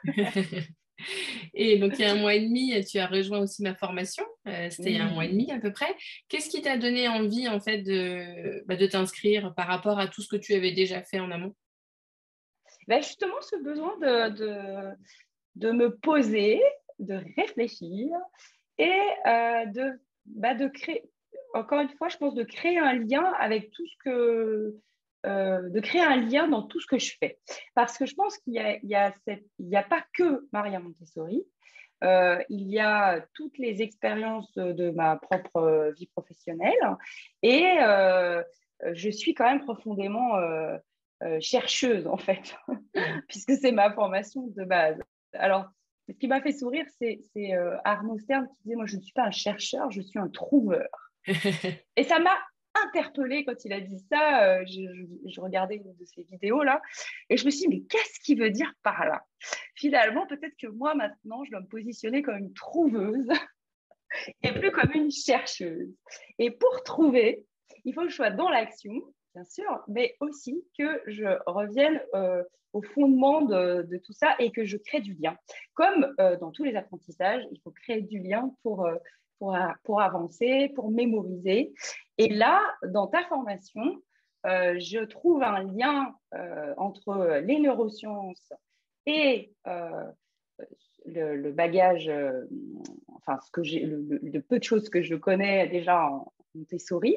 Et donc, il y a un mois et demi, tu as rejoint aussi ma formation. C'était il y a un mois et demi à peu près. Qu'est-ce qui t'a donné envie, en fait, de t'inscrire par rapport à tout ce que tu avais déjà fait en amont? Justement, ce besoin de me poser, de réfléchir et de créer, encore une fois, je pense de créer un lien avec tout ce que... de créer un lien dans tout ce que je fais. Parce que je pense qu'il y a pas que Maria Montessori, il y a toutes les expériences de ma propre vie professionnelle et je suis quand même profondément chercheuse en fait, puisque c'est ma formation de base. Alors, ce qui m'a fait sourire, c'est Arnaud Stern qui disait, moi je ne suis pas un chercheur, je suis un trouveur. Et ça m'a interpellée quand il a dit ça. Je regardais une de ses vidéos là et je me suis dit, mais qu'est-ce qu'il veut dire par là? Finalement, peut-être que moi maintenant, je dois me positionner comme une trouveuse et plus comme une chercheuse. Et pour trouver, il faut que je sois dans l'action, bien sûr, mais aussi que je revienne au fondement de tout ça et que je crée du lien. Comme dans tous les apprentissages, il faut créer du lien pour avancer, pour mémoriser. Et là, dans ta formation, je trouve un lien entre les neurosciences et le bagage, enfin, le peu de choses que je connais déjà en Montessori.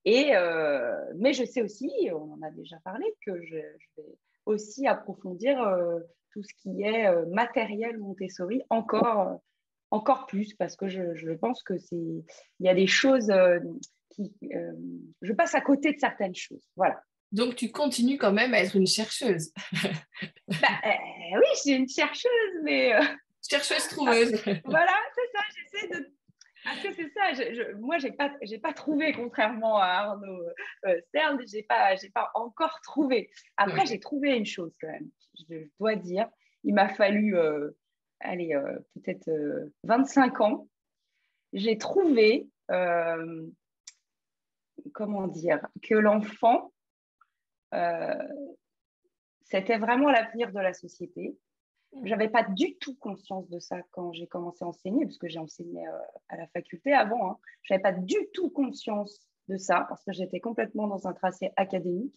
Mais je sais aussi, on en a déjà parlé, que je vais aussi approfondir tout ce qui est matériel Montessori encore plus, parce que je pense que il y a des choses je passe à côté de certaines choses. Voilà. Donc, tu continues quand même à être une chercheuse. Oui, je suis une chercheuse, mais... Chercheuse trouveuse. Voilà, c'est ça, j'essaie de... Parce que c'est ça, moi, j'ai pas trouvé, contrairement à Arnaud Stern, j'ai pas encore trouvé. Après, j'ai trouvé une chose quand même, je dois dire. Il m'a fallu, peut-être 25 ans. J'ai trouvé, comment dire, que l'enfant, c'était vraiment l'avenir de la société. Je n'avais pas du tout conscience de ça quand j'ai commencé à enseigner, parce que j'ai enseigné à la faculté avant. Hein. Je n'avais pas du tout conscience de ça, parce que j'étais complètement dans un tracé académique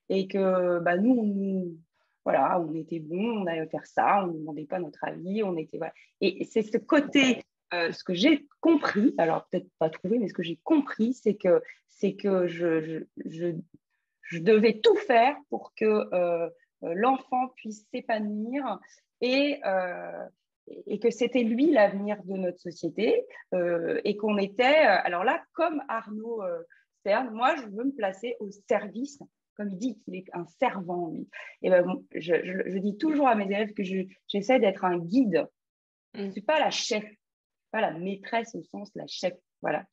et que nous, voilà, on était bons, on allait faire ça, on ne demandait pas notre avis, on était... Voilà. Et c'est ce côté ce que j'ai compris, alors peut-être pas trouvé, mais ce que j'ai compris, c'est que je devais tout faire pour que l'enfant puisse s'épanouir et, euh, et que c'était lui l'avenir de notre société et qu'on était, alors là, comme Arnaud Stern, moi, je veux me placer au service, comme il dit qu'il est un servant, lui. Et ben, je dis toujours à mes élèves que j'essaie d'être un guide. Je ne suis pas la chef, pas la maîtresse au sens la chef. Voilà.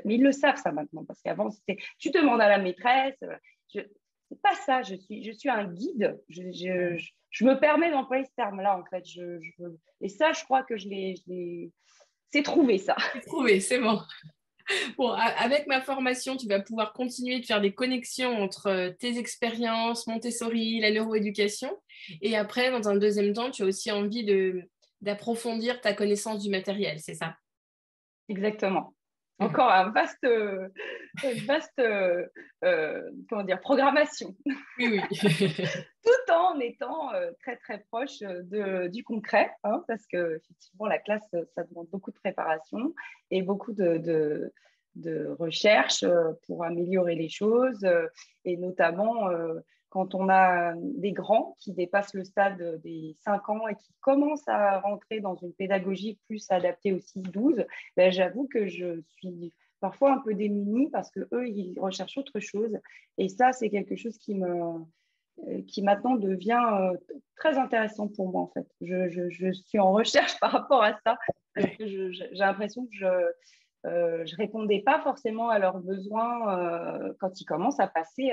Mais ils le savent ça maintenant, parce qu'avant, c'était tu demandes à la maîtresse. C'est pas ça, je suis un guide. Je me permets d'employer ce terme-là, en fait. Et ça, je crois que c'est trouvé, ça. C'est trouvé, c'est bon. Bon, avec ma formation, tu vas pouvoir continuer de faire des connexions entre tes expériences, Montessori, la neuroéducation. Et après, dans un deuxième temps, tu as aussi envie d'approfondir ta connaissance du matériel, c'est ça? Exactement. Encore un vaste comment dire, programmation. Oui, oui. Tout en étant très, très proche du concret, hein, parce que effectivement, la classe, ça demande beaucoup de préparation et beaucoup de recherche pour améliorer les choses, et notamment quand on a des grands qui dépassent le stade des 5 ans et qui commencent à rentrer dans une pédagogie plus adaptée aux 6-12, ben, j'avoue que je suis parfois un peu démunie parce qu'eux, ils recherchent autre chose. Et ça, c'est quelque chose qui maintenant devient très intéressant pour moi, en fait. Je suis en recherche par rapport à ça, parce que j'ai l'impression que je répondais pas forcément à leurs besoins quand ils commencent à passer,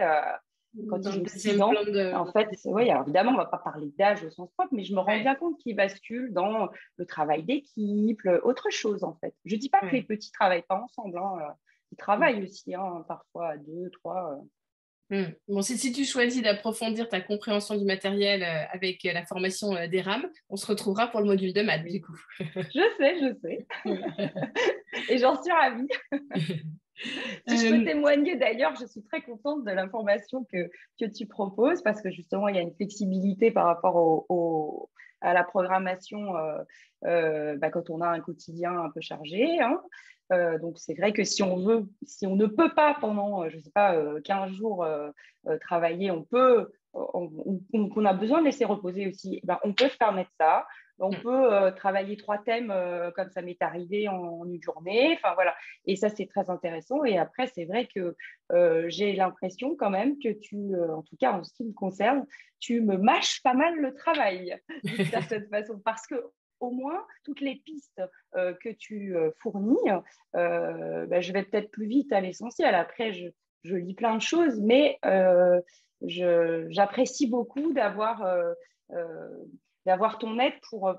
quand Dans ils le ont 6 deuxième plan ans. de... En fait, oui, alors évidemment, on va pas parler d'âge au sens propre, mais je me rends Ouais, bien compte qu'ils basculent dans le travail d'équipe, autre chose, en fait. Je dis pas que les ouais. petits travaillent pas ensemble, hein, ils travaillent aussi, hein, parfois à deux, trois. Bon, si tu choisis d'approfondir ta compréhension du matériel avec la formation des RAM, on se retrouvera pour le module de maths, du coup. Je sais, et j'en suis ravie. Si je peux Euh, témoigner d'ailleurs, je suis très contente de l'information que tu proposes parce que justement, il y a une flexibilité par rapport à la programmation quand on a un quotidien un peu chargé, hein. Donc, c'est vrai que si on ne peut pas pendant, je ne sais pas, 15 jours travailler, qu'on a besoin de laisser reposer aussi, ben, on peut se permettre ça. On peut travailler 3 thèmes comme ça m'est arrivé en une journée. Enfin, voilà. Et ça, c'est très intéressant. Et après, c'est vrai que j'ai l'impression quand même que en tout cas en ce qui me concerne, tu me mâches pas mal le travail d'une certaine façon. Parce que au moins, toutes les pistes que tu fournis, je vais peut-être plus vite à l'essentiel. Après, je lis plein de choses, mais j'apprécie beaucoup euh, d'avoir ton aide pour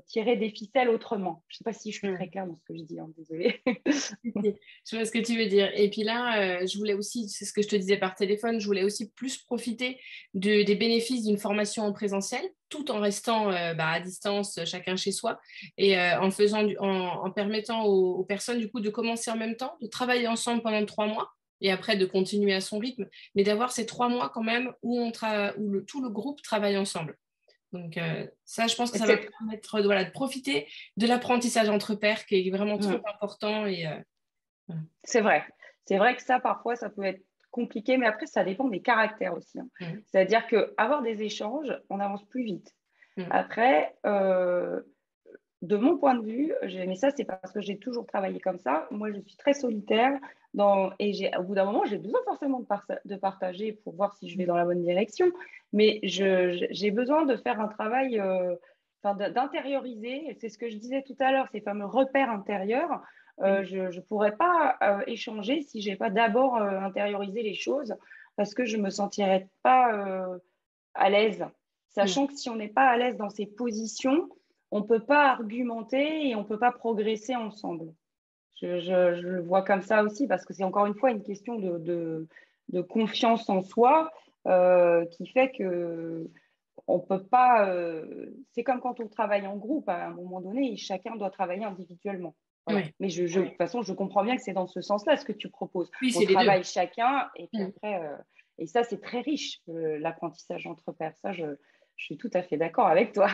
tirer des ficelles autrement. Je ne sais pas si je suis très claire dans ce que je dis, hein, désolée. Je vois ce que tu veux dire. Et puis là, je voulais aussi, c'est ce que je te disais par téléphone, je voulais aussi plus profiter des bénéfices d'une formation en présentiel, tout en restant à distance, chacun chez soi, et en permettant aux personnes du coup de commencer en même temps, de travailler ensemble pendant 3 mois. Et après de continuer à son rythme, mais d'avoir ces 3 mois quand même où tout le groupe travaille ensemble. Donc ça, je pense que ça va me permettre voilà, de profiter de l'apprentissage entre pairs qui est vraiment trop important. Et, voilà. C'est vrai. C'est vrai que ça, parfois, ça peut être compliqué, mais après, ça dépend des caractères aussi, hein. Mm, C'est-à-dire qu'avoir des échanges, on avance plus vite. mm, Après, de mon point de vue, mais ça, c'est parce que j'ai toujours travaillé comme ça. Moi, je suis très solitaire et au bout d'un moment, j'ai besoin forcément de partager pour voir si je vais dans la bonne direction. Mais j'ai besoin de faire un travail, d'intérioriser. C'est ce que je disais tout à l'heure, ces fameux repères intérieurs. mm, Je ne pourrais pas échanger si je n'ai pas d'abord intériorisé les choses parce que je ne me sentirais pas à l'aise. mm. Sachant que si on n'est pas à l'aise dans ces positions, on ne peut pas argumenter et on ne peut pas progresser ensemble. Je le vois comme ça aussi parce que c'est encore une fois une question de confiance en soi qui fait que on peut pas. C'est comme quand on travaille en groupe, à un moment donné, chacun doit travailler individuellement. Voilà. Oui, Mais de toute façon, je comprends bien que c'est dans ce sens-là ce que tu proposes. oui, On c'est les deux. travaille chacun et puis Mm. après, et ça, c'est très riche, l'apprentissage entre pairs. Ça, je suis tout à fait d'accord avec toi.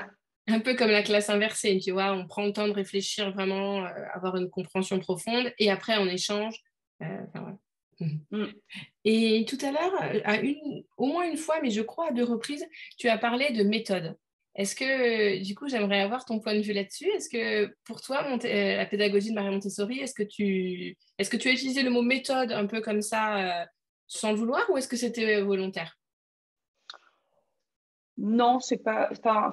Un peu comme la classe inversée, tu vois, on prend le temps de réfléchir vraiment, avoir une compréhension profonde, et après on échange. Enfin, voilà. Mm. Et tout à l'heure, au moins une fois, mais je crois à deux reprises, tu as parlé de méthode. Est-ce que, du coup, j'aimerais avoir ton point de vue là-dessus. Est-ce que pour toi, la pédagogie de Maria Montessori, est-ce que tu as utilisé le mot méthode un peu comme ça, sans le vouloir, ou est-ce que c'était volontaire? Non, c'est pas. Enfin,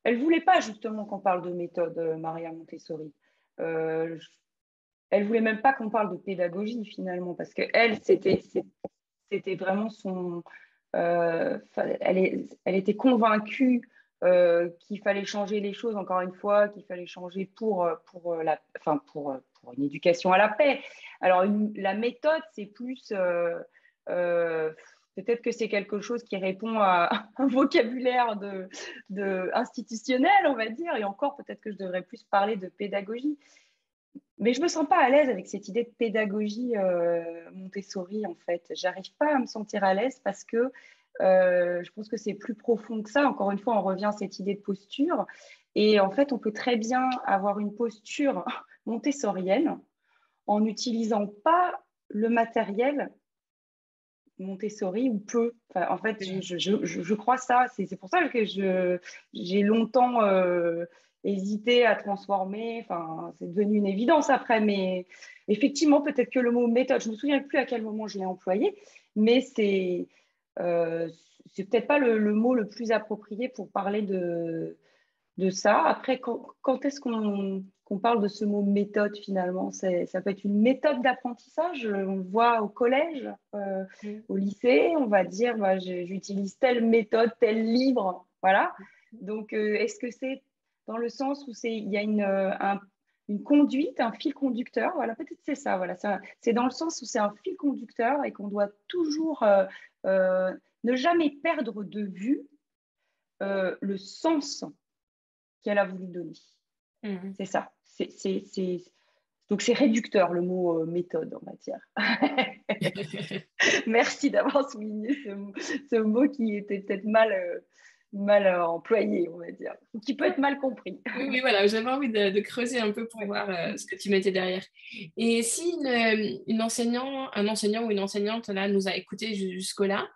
elle voulait pas justement qu'on parle de méthode, Maria Montessori. Euh, Elle voulait même pas qu'on parle de pédagogie finalement, parce que elle, c'était vraiment son. Elle était convaincue qu'il fallait changer les choses, encore une fois, qu'il fallait changer pour une éducation à la paix. Alors, la méthode, c'est plus. Peut-être que c'est quelque chose qui répond à un vocabulaire institutionnel, on va dire, et encore peut-être que je devrais plus parler de pédagogie. Mais je me sens pas à l'aise avec cette idée de pédagogie Montessori, en fait. J'arrive pas à me sentir à l'aise parce que je pense que c'est plus profond que ça. Encore une fois, on revient à cette idée de posture. Et en fait, on peut très bien avoir une posture montessorienne en n'utilisant pas le matériel Montessori ou peu. Enfin, en fait, je crois ça. C'est pour ça que j'ai longtemps hésité à transformer. Enfin, c'est devenu une évidence après. Mais effectivement, peut-être que le mot méthode, je ne me souviens plus à quel moment je l'ai employé, mais euh, c'est peut-être pas le mot le plus approprié pour parler de ça. Après, quand est-ce qu'on parle de ce mot méthode finalement? Ça peut être une méthode d'apprentissage. On le voit au collège, Mm. au lycée, on va dire bah, j'utilise telle méthode, tel livre. Voilà. Donc, est-ce que c'est dans le sens où il y a une conduite, un fil conducteur? Voilà, peut-être c'est ça. Voilà, c'est dans le sens où c'est un fil conducteur et qu'on doit toujours ne jamais perdre de vue le sens qu'elle a voulu donner. Mm. C'est ça. Donc, c'est réducteur le mot méthode, on va dire. Merci d'avoir souligné ce mot qui était peut-être mal employé, on va dire, ou qui peut être mal compris. Oui, oui, voilà, j'avais envie de creuser un peu pour Ouais. voir ce que tu mettais derrière. Et si un enseignant ou une enseignante là, nous a écoutés jusqu'au-là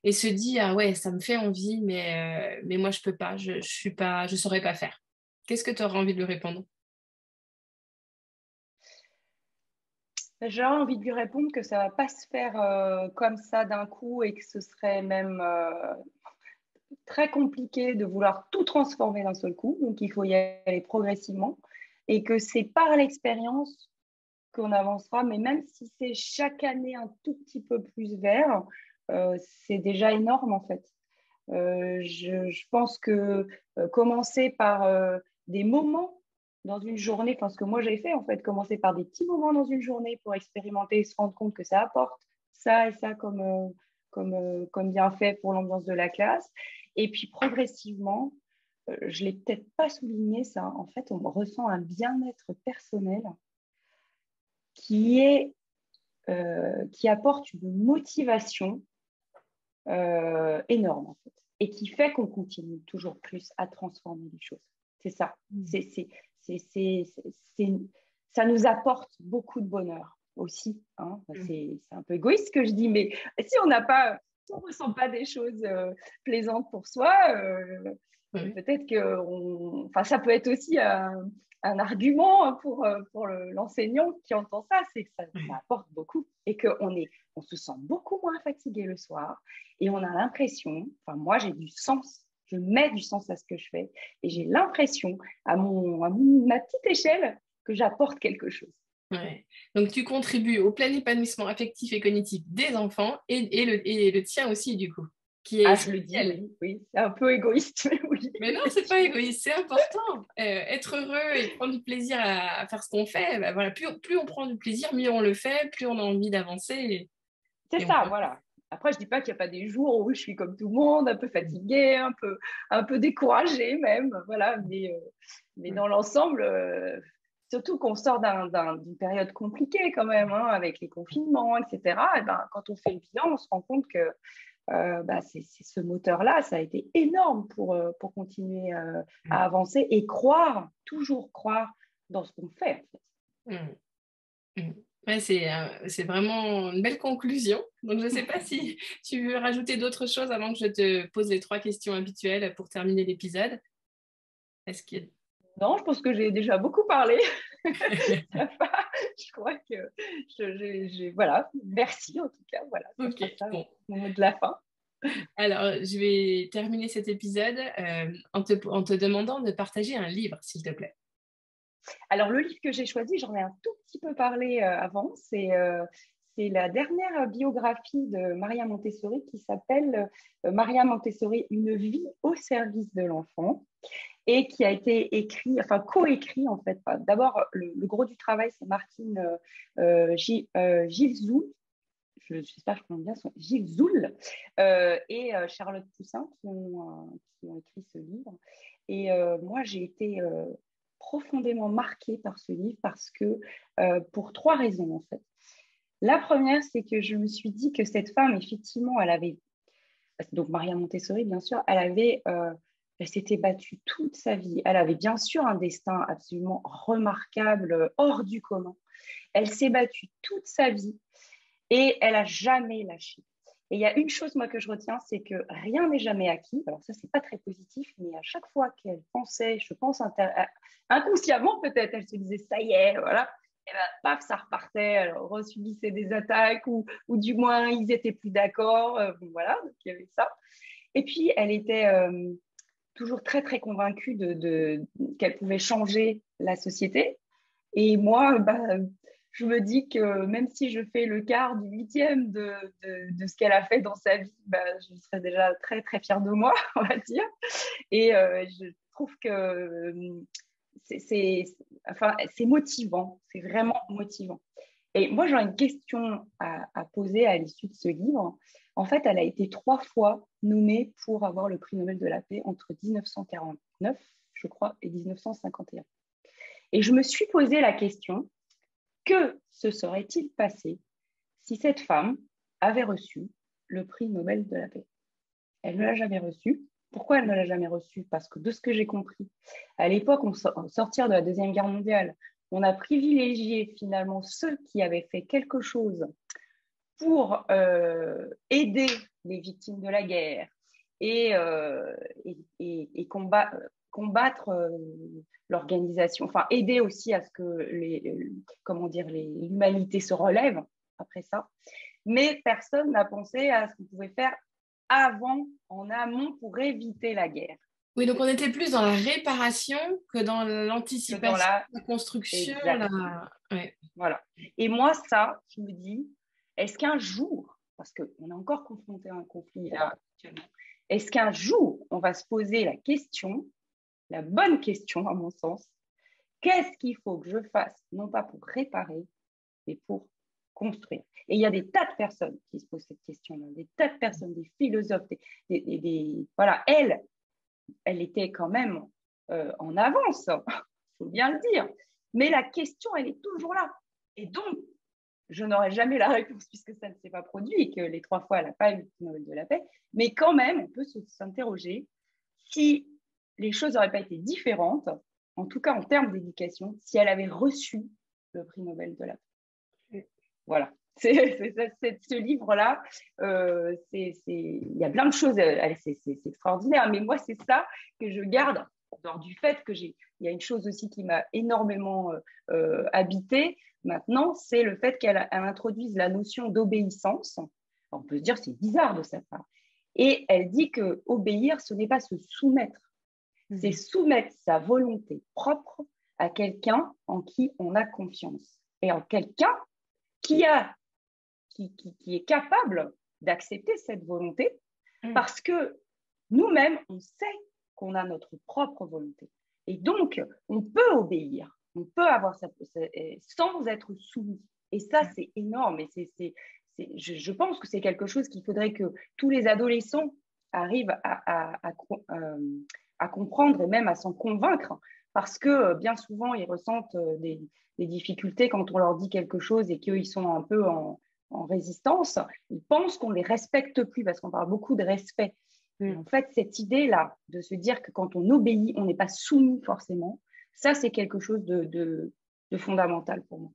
et se dit, ah ouais, ça me fait envie, mais moi je peux pas, je suis pas, je saurais pas faire. Qu'est-ce que tu auras envie de lui répondre? J'ai envie de lui répondre que ça ne va pas se faire comme ça d'un coup et que ce serait même très compliqué de vouloir tout transformer d'un seul coup. Donc, il faut y aller progressivement et que c'est par l'expérience qu'on avancera. Mais même si c'est chaque année un tout petit peu plus vert, c'est déjà énorme en fait. Je pense que commencer par des moments dans une journée, enfin ce que moi j'ai fait en fait, commencer par des petits moments dans une journée pour expérimenter et se rendre compte que ça apporte ça et ça comme bienfait pour l'ambiance de la classe. Et puis progressivement, je ne l'ai peut-être pas souligné ça, en fait on ressent un bien-être personnel qui qui apporte une motivation énorme en fait, et qui fait qu'on continue toujours plus à transformer les choses. C'est ça. C'est- ça nous apporte beaucoup de bonheur aussi. Hein. C'est un peu égoïste ce que je dis, mais si on n'a pas, si on ressent pas des choses plaisantes pour soi, Oui. peut-être que enfin, ça peut être aussi un argument pour l'enseignant qui entend ça, c'est que ça apporte beaucoup et on se sent beaucoup moins fatigué le soir et on a l'impression, enfin moi j'ai du sens, je mets du sens à ce que je fais et j'ai l'impression ma petite échelle que j'apporte quelque chose. Ouais. Donc tu contribues au plein épanouissement affectif et cognitif des enfants et le tien aussi du coup, qui est Ah, je le dis, essentiel. oui, c'est un peu égoïste, mais oui, Mais non, c'est pas effectivement. égoïste, c'est important. Être heureux et prendre du plaisir à faire ce qu'on fait, bah voilà, plus on prend du plaisir, mieux on le fait, plus on a envie d'avancer C'est et on ça, peut. voilà. Après, je dis pas qu'il n'y a pas des jours où je suis comme tout le monde, un peu fatiguée, un peu découragée même, voilà. Mais dans l'ensemble, surtout qu'on sort d'une période compliquée quand même, hein, avec les confinements, etc. Et ben, quand on fait le bilan, on se rend compte que c'est ce moteur-là, ça a été énorme pour continuer à avancer et croire, toujours croire dans ce qu'on fait. En fait. Ouais, c'est vraiment une belle conclusion. Donc, je ne sais pas si tu veux rajouter d'autres choses avant que je te pose les 3 questions habituelles pour terminer l'épisode. Est-ce que... Non, je pense que j'ai déjà beaucoup parlé. Je crois que voilà, merci en tout cas. Voilà, Ok, ça, bon. mon mot de la fin. Alors, je vais terminer cet épisode en te demandant de partager un livre, s'il te plaît. Alors, le livre que j'ai choisi, j'en ai un tout petit peu parlé avant, c'est la dernière biographie de Maria Montessori qui s'appelle Maria Montessori, une vie au service de l'enfant et qui a été écrit, enfin coécrit en fait. D'abord, le gros du travail, c'est Martine Gilzoul, j'espère que je prononce bien son Gilles Zoul et Charlotte Poussin qui ont écrit ce livre. Et moi, j'ai été profondément marquée par ce livre parce que pour 3 raisons en fait. La première, c'est que je me suis dit que cette femme, effectivement, elle avait, donc Maria Montessori, bien sûr, elle s'était battue toute sa vie. Elle avait bien sûr un destin absolument remarquable, hors du commun. Elle s'est battue toute sa vie et elle n'a jamais lâché. Et il y a une chose, moi, que je retiens, c'est que rien n'est jamais acquis. Alors ça, c'est pas très positif, mais à chaque fois qu'elle pensait, je pense inconsciemment peut-être, elle se disait, ça y est, voilà. Et ben, paf, ça repartait, elle resubissait des attaques ou du moins, ils étaient plus d'accord. Voilà, donc il y avait ça. Et puis, elle était toujours très, très convaincue qu'elle pouvait changer la société. Et moi, je me dis que même si je fais le quart du 8e de ce qu'elle a fait dans sa vie, je serais déjà très, très fière de moi, on va dire. Et je trouve que c'est motivant, c'est vraiment motivant. Et moi, j'ai une question à poser à l'issue de ce livre. En fait, elle a été 3 fois nommée pour avoir le prix Nobel de la paix entre 1949, je crois, et 1951. Et je me suis posé la question, que se serait-il passé si cette femme avait reçu le prix Nobel de la paix? Elle ne l'a jamais reçu. Pourquoi elle ne l'a jamais reçu? Parce que de ce que j'ai compris, à l'époque, au sortir de la Deuxième Guerre mondiale, on a privilégié finalement ceux qui avaient fait quelque chose pour aider les victimes de la guerre et combattre l'organisation, enfin aider aussi à ce que l'humanité se relève après ça. Mais personne n'a pensé à ce qu'on pouvait faire avant, en amont, pour éviter la guerre. Oui, donc on était plus dans la réparation que dans Que dans l'anticipation, la... la construction. Exactement. Ouais. Voilà. Et moi, ça, je me dis, est-ce qu'un jour, parce qu'on est encore confronté à un conflit là actuellement, est-ce qu'un jour, on va se poser la question, la bonne question à mon sens, qu'est-ce qu'il faut que je fasse, non pas pour réparer, mais pour construire? Et il y a des tas de personnes qui se posent cette question-là, des tas de personnes, des philosophes, voilà, elle était quand même en avance, il faut bien le dire. Mais la question, elle est toujours là. Et donc, je n'aurai jamais la réponse puisque ça ne s'est pas produit et que les 3 fois, elle n'a pas eu le prix Nobel de la paix. Mais quand même, on peut s'interroger si les choses n'auraient pas été différentes, en tout cas en termes d'éducation, si elle avait reçu le prix Nobel de la paix. Voilà. Ce livre-là, il y a plein de choses, c'est extraordinaire, mais moi, c'est ça que je garde, dehors du fait que il y a une chose aussi qui m'a énormément habité maintenant, c'est le fait qu'elle introduise la notion d'obéissance. On peut se dire, c'est bizarre de sa part. Et elle dit que obéir, ce n'est pas se soumettre, c'est soumettre sa volonté propre à quelqu'un en qui on a confiance et en quelqu'un qui est capable d'accepter cette volonté parce que nous-mêmes, on sait qu'on a notre propre volonté. Et donc, on peut obéir, on peut avoir sans être soumis. Et ça, c'est énorme. Et je pense que c'est quelque chose qu'il faudrait que tous les adolescents arrivent à comprendre et même à s'en convaincre. Parce que bien souvent, ils ressentent des difficultés quand on leur dit quelque chose et qu'ils sont un peu en résistance, ils pensent qu'on ne les respecte plus parce qu'on parle beaucoup de respect. Et en fait, cette idée-là de se dire que quand on obéit, on n'est pas soumis forcément, ça, c'est quelque chose de fondamental pour moi.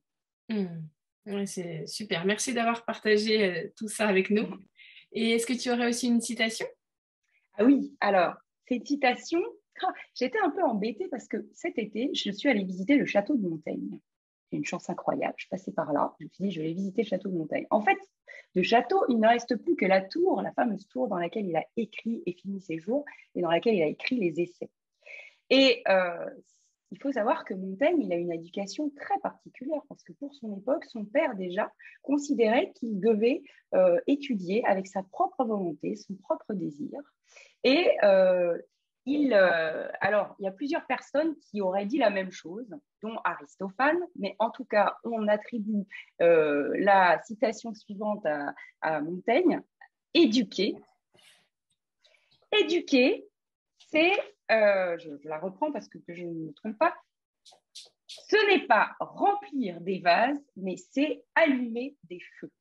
Ouais, c'est super. Merci d'avoir partagé tout ça avec nous. Et est-ce que tu aurais aussi une citation? Ah oui, alors, cette citation, j'étais un peu embêtée parce que cet été, je suis allée visiter le château de Montaigne. C'est une chance incroyable. Je passais par là, je me suis dit, je vais visiter le château de Montaigne. En fait, de château, il ne reste plus que la tour, la fameuse tour dans laquelle il a écrit et fini ses jours et dans laquelle il a écrit les essais. Et il faut savoir que Montaigne, il a une éducation très particulière parce que pour son époque, son père déjà considérait qu'il devait étudier avec sa propre volonté, son propre désir. Et alors, il y a plusieurs personnes qui auraient dit la même chose, dont Aristophane, mais en tout cas, on attribue la citation suivante à Montaigne. Éduquer. Éduquer, c'est, je la reprends parce que je ne me trompe pas, ce n'est pas remplir des vases, mais c'est allumer des feux.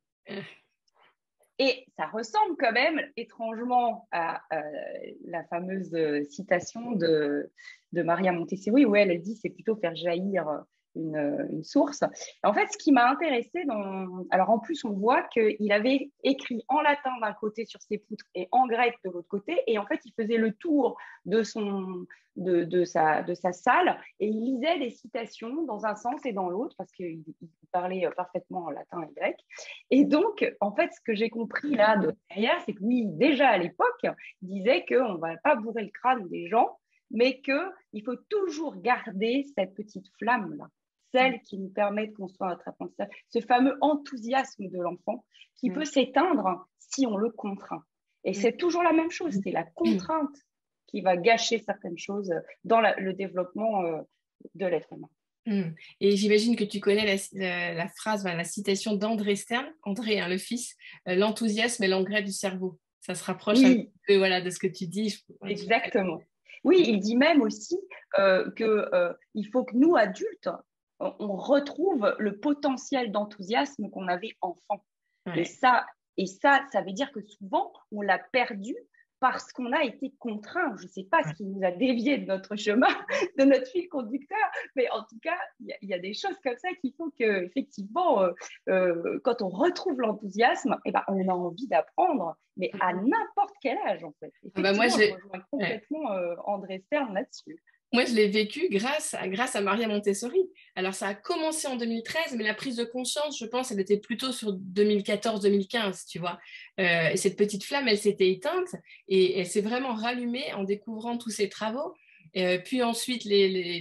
Et ça ressemble quand même étrangement à la fameuse citation de Maria Montessori où elle dit c'est plutôt faire jaillir une source. En fait, ce qui m'a intéressée alors en plus, on voit qu'il avait écrit en latin d'un côté sur ses poutres et en grec de l'autre côté. Et en fait, il faisait le tour de sa salle et il lisait des citations dans un sens et dans l'autre parce qu'il parlait parfaitement en latin et grec. Et donc, en fait, ce que j'ai compris là derrière, c'est que oui, déjà à l'époque, il disait qu'on ne va pas bourrer le crâne des gens, mais qu'il faut toujours garder cette petite flamme-là, celle qui nous permet de construire notre apprentissage, ce fameux enthousiasme de l'enfant qui peut s'éteindre si on le contraint. Et c'est toujours la même chose, c'est la contrainte qui va gâcher certaines choses dans le développement de l'être humain. Et j'imagine que tu connais la phrase, la citation d'André Stern, André, hein, le fils, l'enthousiasme est l'engrais du cerveau. Ça se rapproche un peu voilà, de ce que tu dis. Exactement. Oui, il dit même aussi qu'il faut que nous, adultes, on retrouve le potentiel d'enthousiasme qu'on avait enfant. Ouais. Et ça veut dire que souvent, on l'a perdu parce qu'on a été contraint. Je ne sais pas ce qui nous a dévié de notre chemin, de notre fil conducteur, mais en tout cas, il y a des choses comme ça qui font qu'effectivement, quand on retrouve l'enthousiasme, eh ben, on a envie d'apprendre, mais à n'importe quel âge, en fait. Effectivement, je rejoins complètement André Stern là-dessus. Moi, je l'ai vécu grâce à Maria Montessori. Alors, ça a commencé en 2013, mais la prise de conscience, je pense, elle était plutôt sur 2014-2015, tu vois. Et cette petite flamme, elle s'était éteinte et elle s'est vraiment rallumée en découvrant tous ces travaux. Puis ensuite,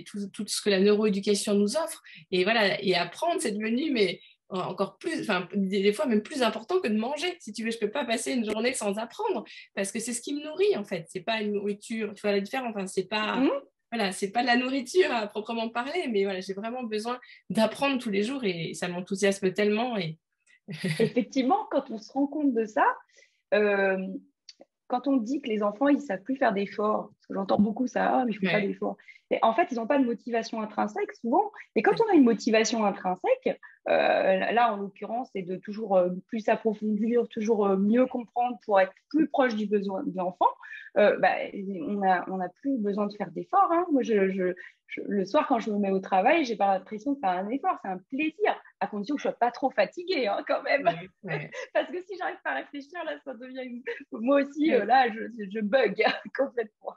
tout ce que la neuroéducation nous offre. Et voilà, et apprendre, c'est devenu, mais encore plus, enfin, des fois même plus important que de manger. Si tu veux, je peux pas passer une journée sans apprendre parce que c'est ce qui me nourrit, en fait. C'est pas une nourriture, tu vois la différence, enfin, c'est pas... Voilà, c'est pas de la nourriture à proprement parler, mais voilà, j'ai vraiment besoin d'apprendre tous les jours et ça m'enthousiasme tellement. Et... Effectivement, quand on se rend compte de ça, quand on dit que les enfants, ils ne savent plus faire d'efforts, parce que j'entends beaucoup ça, mais je ne fais pas d'efforts. Et en fait, ils n'ont pas de motivation intrinsèque souvent. Et quand on a une motivation intrinsèque, là, en l'occurrence, c'est de toujours plus approfondir, toujours mieux comprendre pour être plus proche du besoin de l'enfant. On n'a plus besoin de faire d'efforts. Hein. Moi, le soir, quand je me mets au travail, je n'ai pas l'impression de faire un effort. C'est un plaisir, à condition que je ne sois pas trop fatiguée, hein, quand même. Parce que si j'arrive pas à réfléchir, là, ça devient... Moi aussi, là, je bug complètement.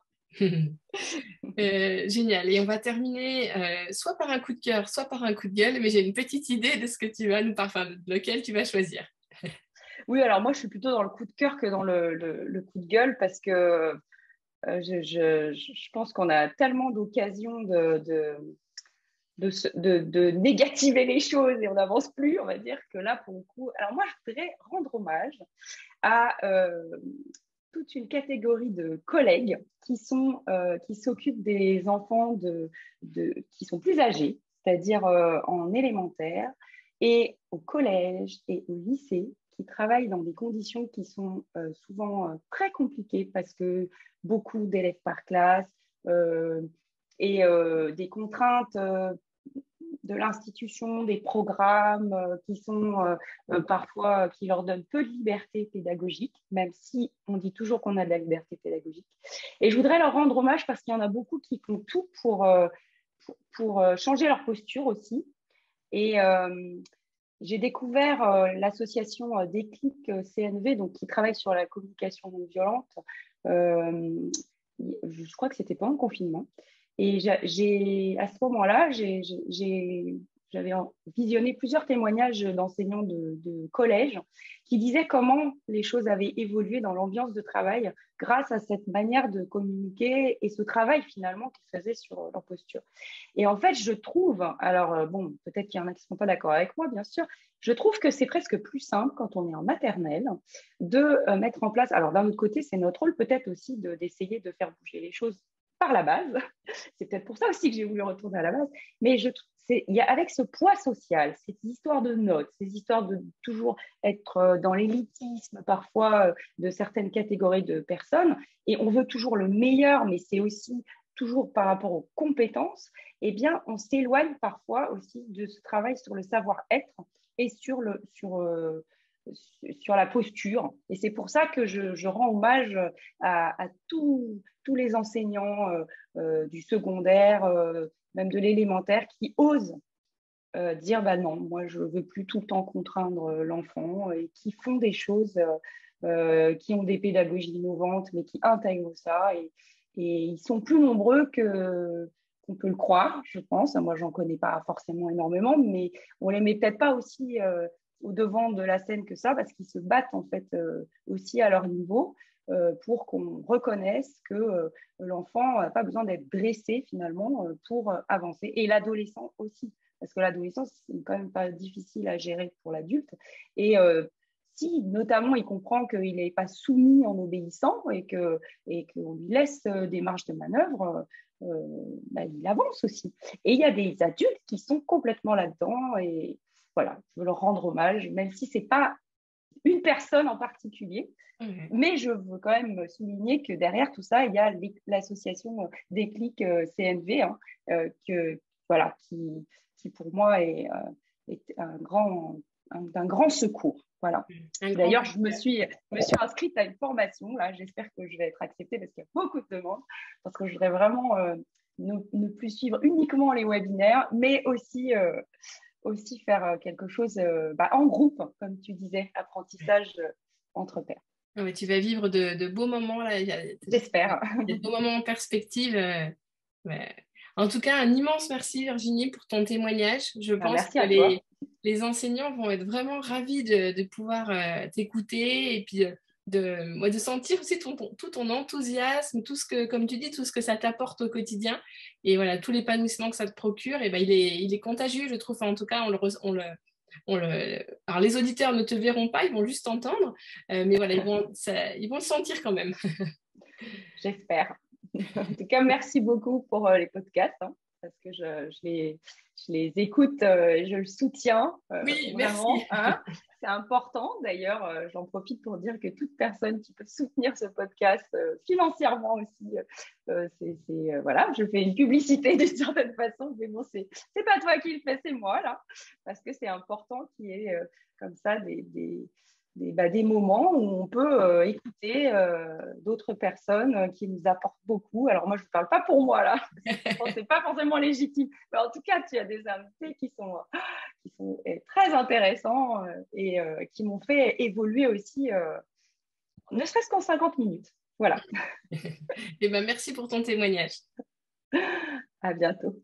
Génial. Et on va terminer soit par un coup de cœur, soit par un coup de gueule, mais j'ai une petite idée de ce que tu vas nous parler, de lequel tu vas choisir. Oui, alors moi, je suis plutôt dans le coup de cœur que dans le coup de gueule parce que je pense qu'on a tellement d'occasions de négativer les choses et on n'avance plus, on va dire que là, pour le coup... Alors moi, je voudrais rendre hommage à toute une catégorie de collègues qui s'occupent des enfants qui sont plus âgés, c'est-à-dire en élémentaire et au collège et au lycée, qui travaillent dans des conditions qui sont souvent très compliquées parce que beaucoup d'élèves par classe et des contraintes de l'institution, des programmes qui sont parfois, qui leur donnent peu de liberté pédagogique, même si on dit toujours qu'on a de la liberté pédagogique. Et je voudrais leur rendre hommage parce qu'il y en a beaucoup qui font tout pour changer leur posture aussi. Et j'ai découvert l'association Déclic CNV, donc, qui travaille sur la communication non violente. Je crois que c'était pendant le confinement. Et à ce moment-là, j'avais visionné plusieurs témoignages d'enseignants de collège qui disaient comment les choses avaient évolué dans l'ambiance de travail grâce à cette manière de communiquer et ce travail finalement qu'ils faisaient sur leur posture. Et en fait, je trouve, alors bon, peut-être qu'il y en a qui ne sont pas d'accord avec moi, bien sûr, je trouve que c'est presque plus simple quand on est en maternelle de mettre en place, alors d'un autre côté, c'est notre rôle peut-être aussi d'essayer de faire bouger les choses par la base. C'est peut-être pour ça aussi que j'ai voulu retourner à la base. Mais il y a avec ce poids social, ces histoires de notes, ces histoires de toujours être dans l'élitisme parfois de certaines catégories de personnes, et on veut toujours le meilleur, mais c'est aussi toujours par rapport aux compétences, eh bien, on s'éloigne parfois aussi de ce travail sur le savoir-être et sur la posture. Et c'est pour ça que je rends hommage à tous les enseignants du secondaire, même de l'élémentaire, qui osent dire bah non, moi je ne veux plus tout le temps contraindre l'enfant, et qui font des choses, qui ont des pédagogies innovantes, mais qui intègrent ça. Et ils sont plus nombreux qu'on peut le croire, je pense. Moi, j'en connais pas forcément énormément, mais on les met peut-être pas aussi au devant de la scène que ça, parce qu'ils se battent en fait aussi à leur niveau pour qu'on reconnaisse que l'enfant n'a pas besoin d'être dressé finalement pour avancer. Et l'adolescent aussi, parce que l'adolescence, c'est quand même pas difficile à gérer pour l'adulte. Et si notamment il comprend qu'il n'est pas soumis en obéissant et qu'on lui laisse des marges de manœuvre, bah, il avance aussi. Et il y a des adultes qui sont complètement là-dedans, et voilà, je veux leur rendre hommage, même si ce n'est pas une personne en particulier. Mais je veux quand même souligner que derrière tout ça, il y a l'association Déclic CNV, hein, voilà, qui pour moi est d'un grand secours. Voilà. D'ailleurs, je me suis inscrite à une formation. Là, j'espère que je vais être acceptée parce qu'il y a beaucoup de demandes. Parce que je voudrais vraiment ne plus suivre uniquement les webinaires, mais aussi faire quelque chose en groupe, comme tu disais, apprentissage entre pairs. Ouais, tu vas vivre de beaux moments là. J'espère. Des beaux moments en perspective. Ouais. En tout cas, un immense merci Virginie pour ton témoignage. Je pense que les enseignants vont être vraiment ravis de pouvoir t'écouter et puis de sentir aussi tout ton enthousiasme, tout ce que, comme tu dis, tout ce que ça t'apporte au quotidien et voilà, tout l'épanouissement que ça te procure. Et ben, il est contagieux, je trouve. Enfin, en tout cas, alors les auditeurs ne te verront pas, ils vont juste t'entendre, mais voilà, ils vont le sentir quand même. J'espère. En tout cas, merci beaucoup pour les podcasts, hein, parce que je les écoute et je le soutiens. Oui, vraiment, merci. hein. C'est important. D'ailleurs, j'en profite pour dire que toute personne qui peut soutenir ce podcast financièrement aussi, voilà, je fais une publicité d'une certaine façon, mais bon, c'est pas toi qui le fais, c'est moi là, parce que c'est important qu'il y ait comme ça des moments où on peut écouter d'autres personnes qui nous apportent beaucoup. Alors moi, je ne parle pas pour moi là, c'est pas forcément légitime, mais en tout cas, tu as des invités qui sont très intéressants et qui m'ont fait évoluer aussi, ne serait-ce qu'en 50 minutes. Voilà. Et ben, merci pour ton témoignage. À bientôt.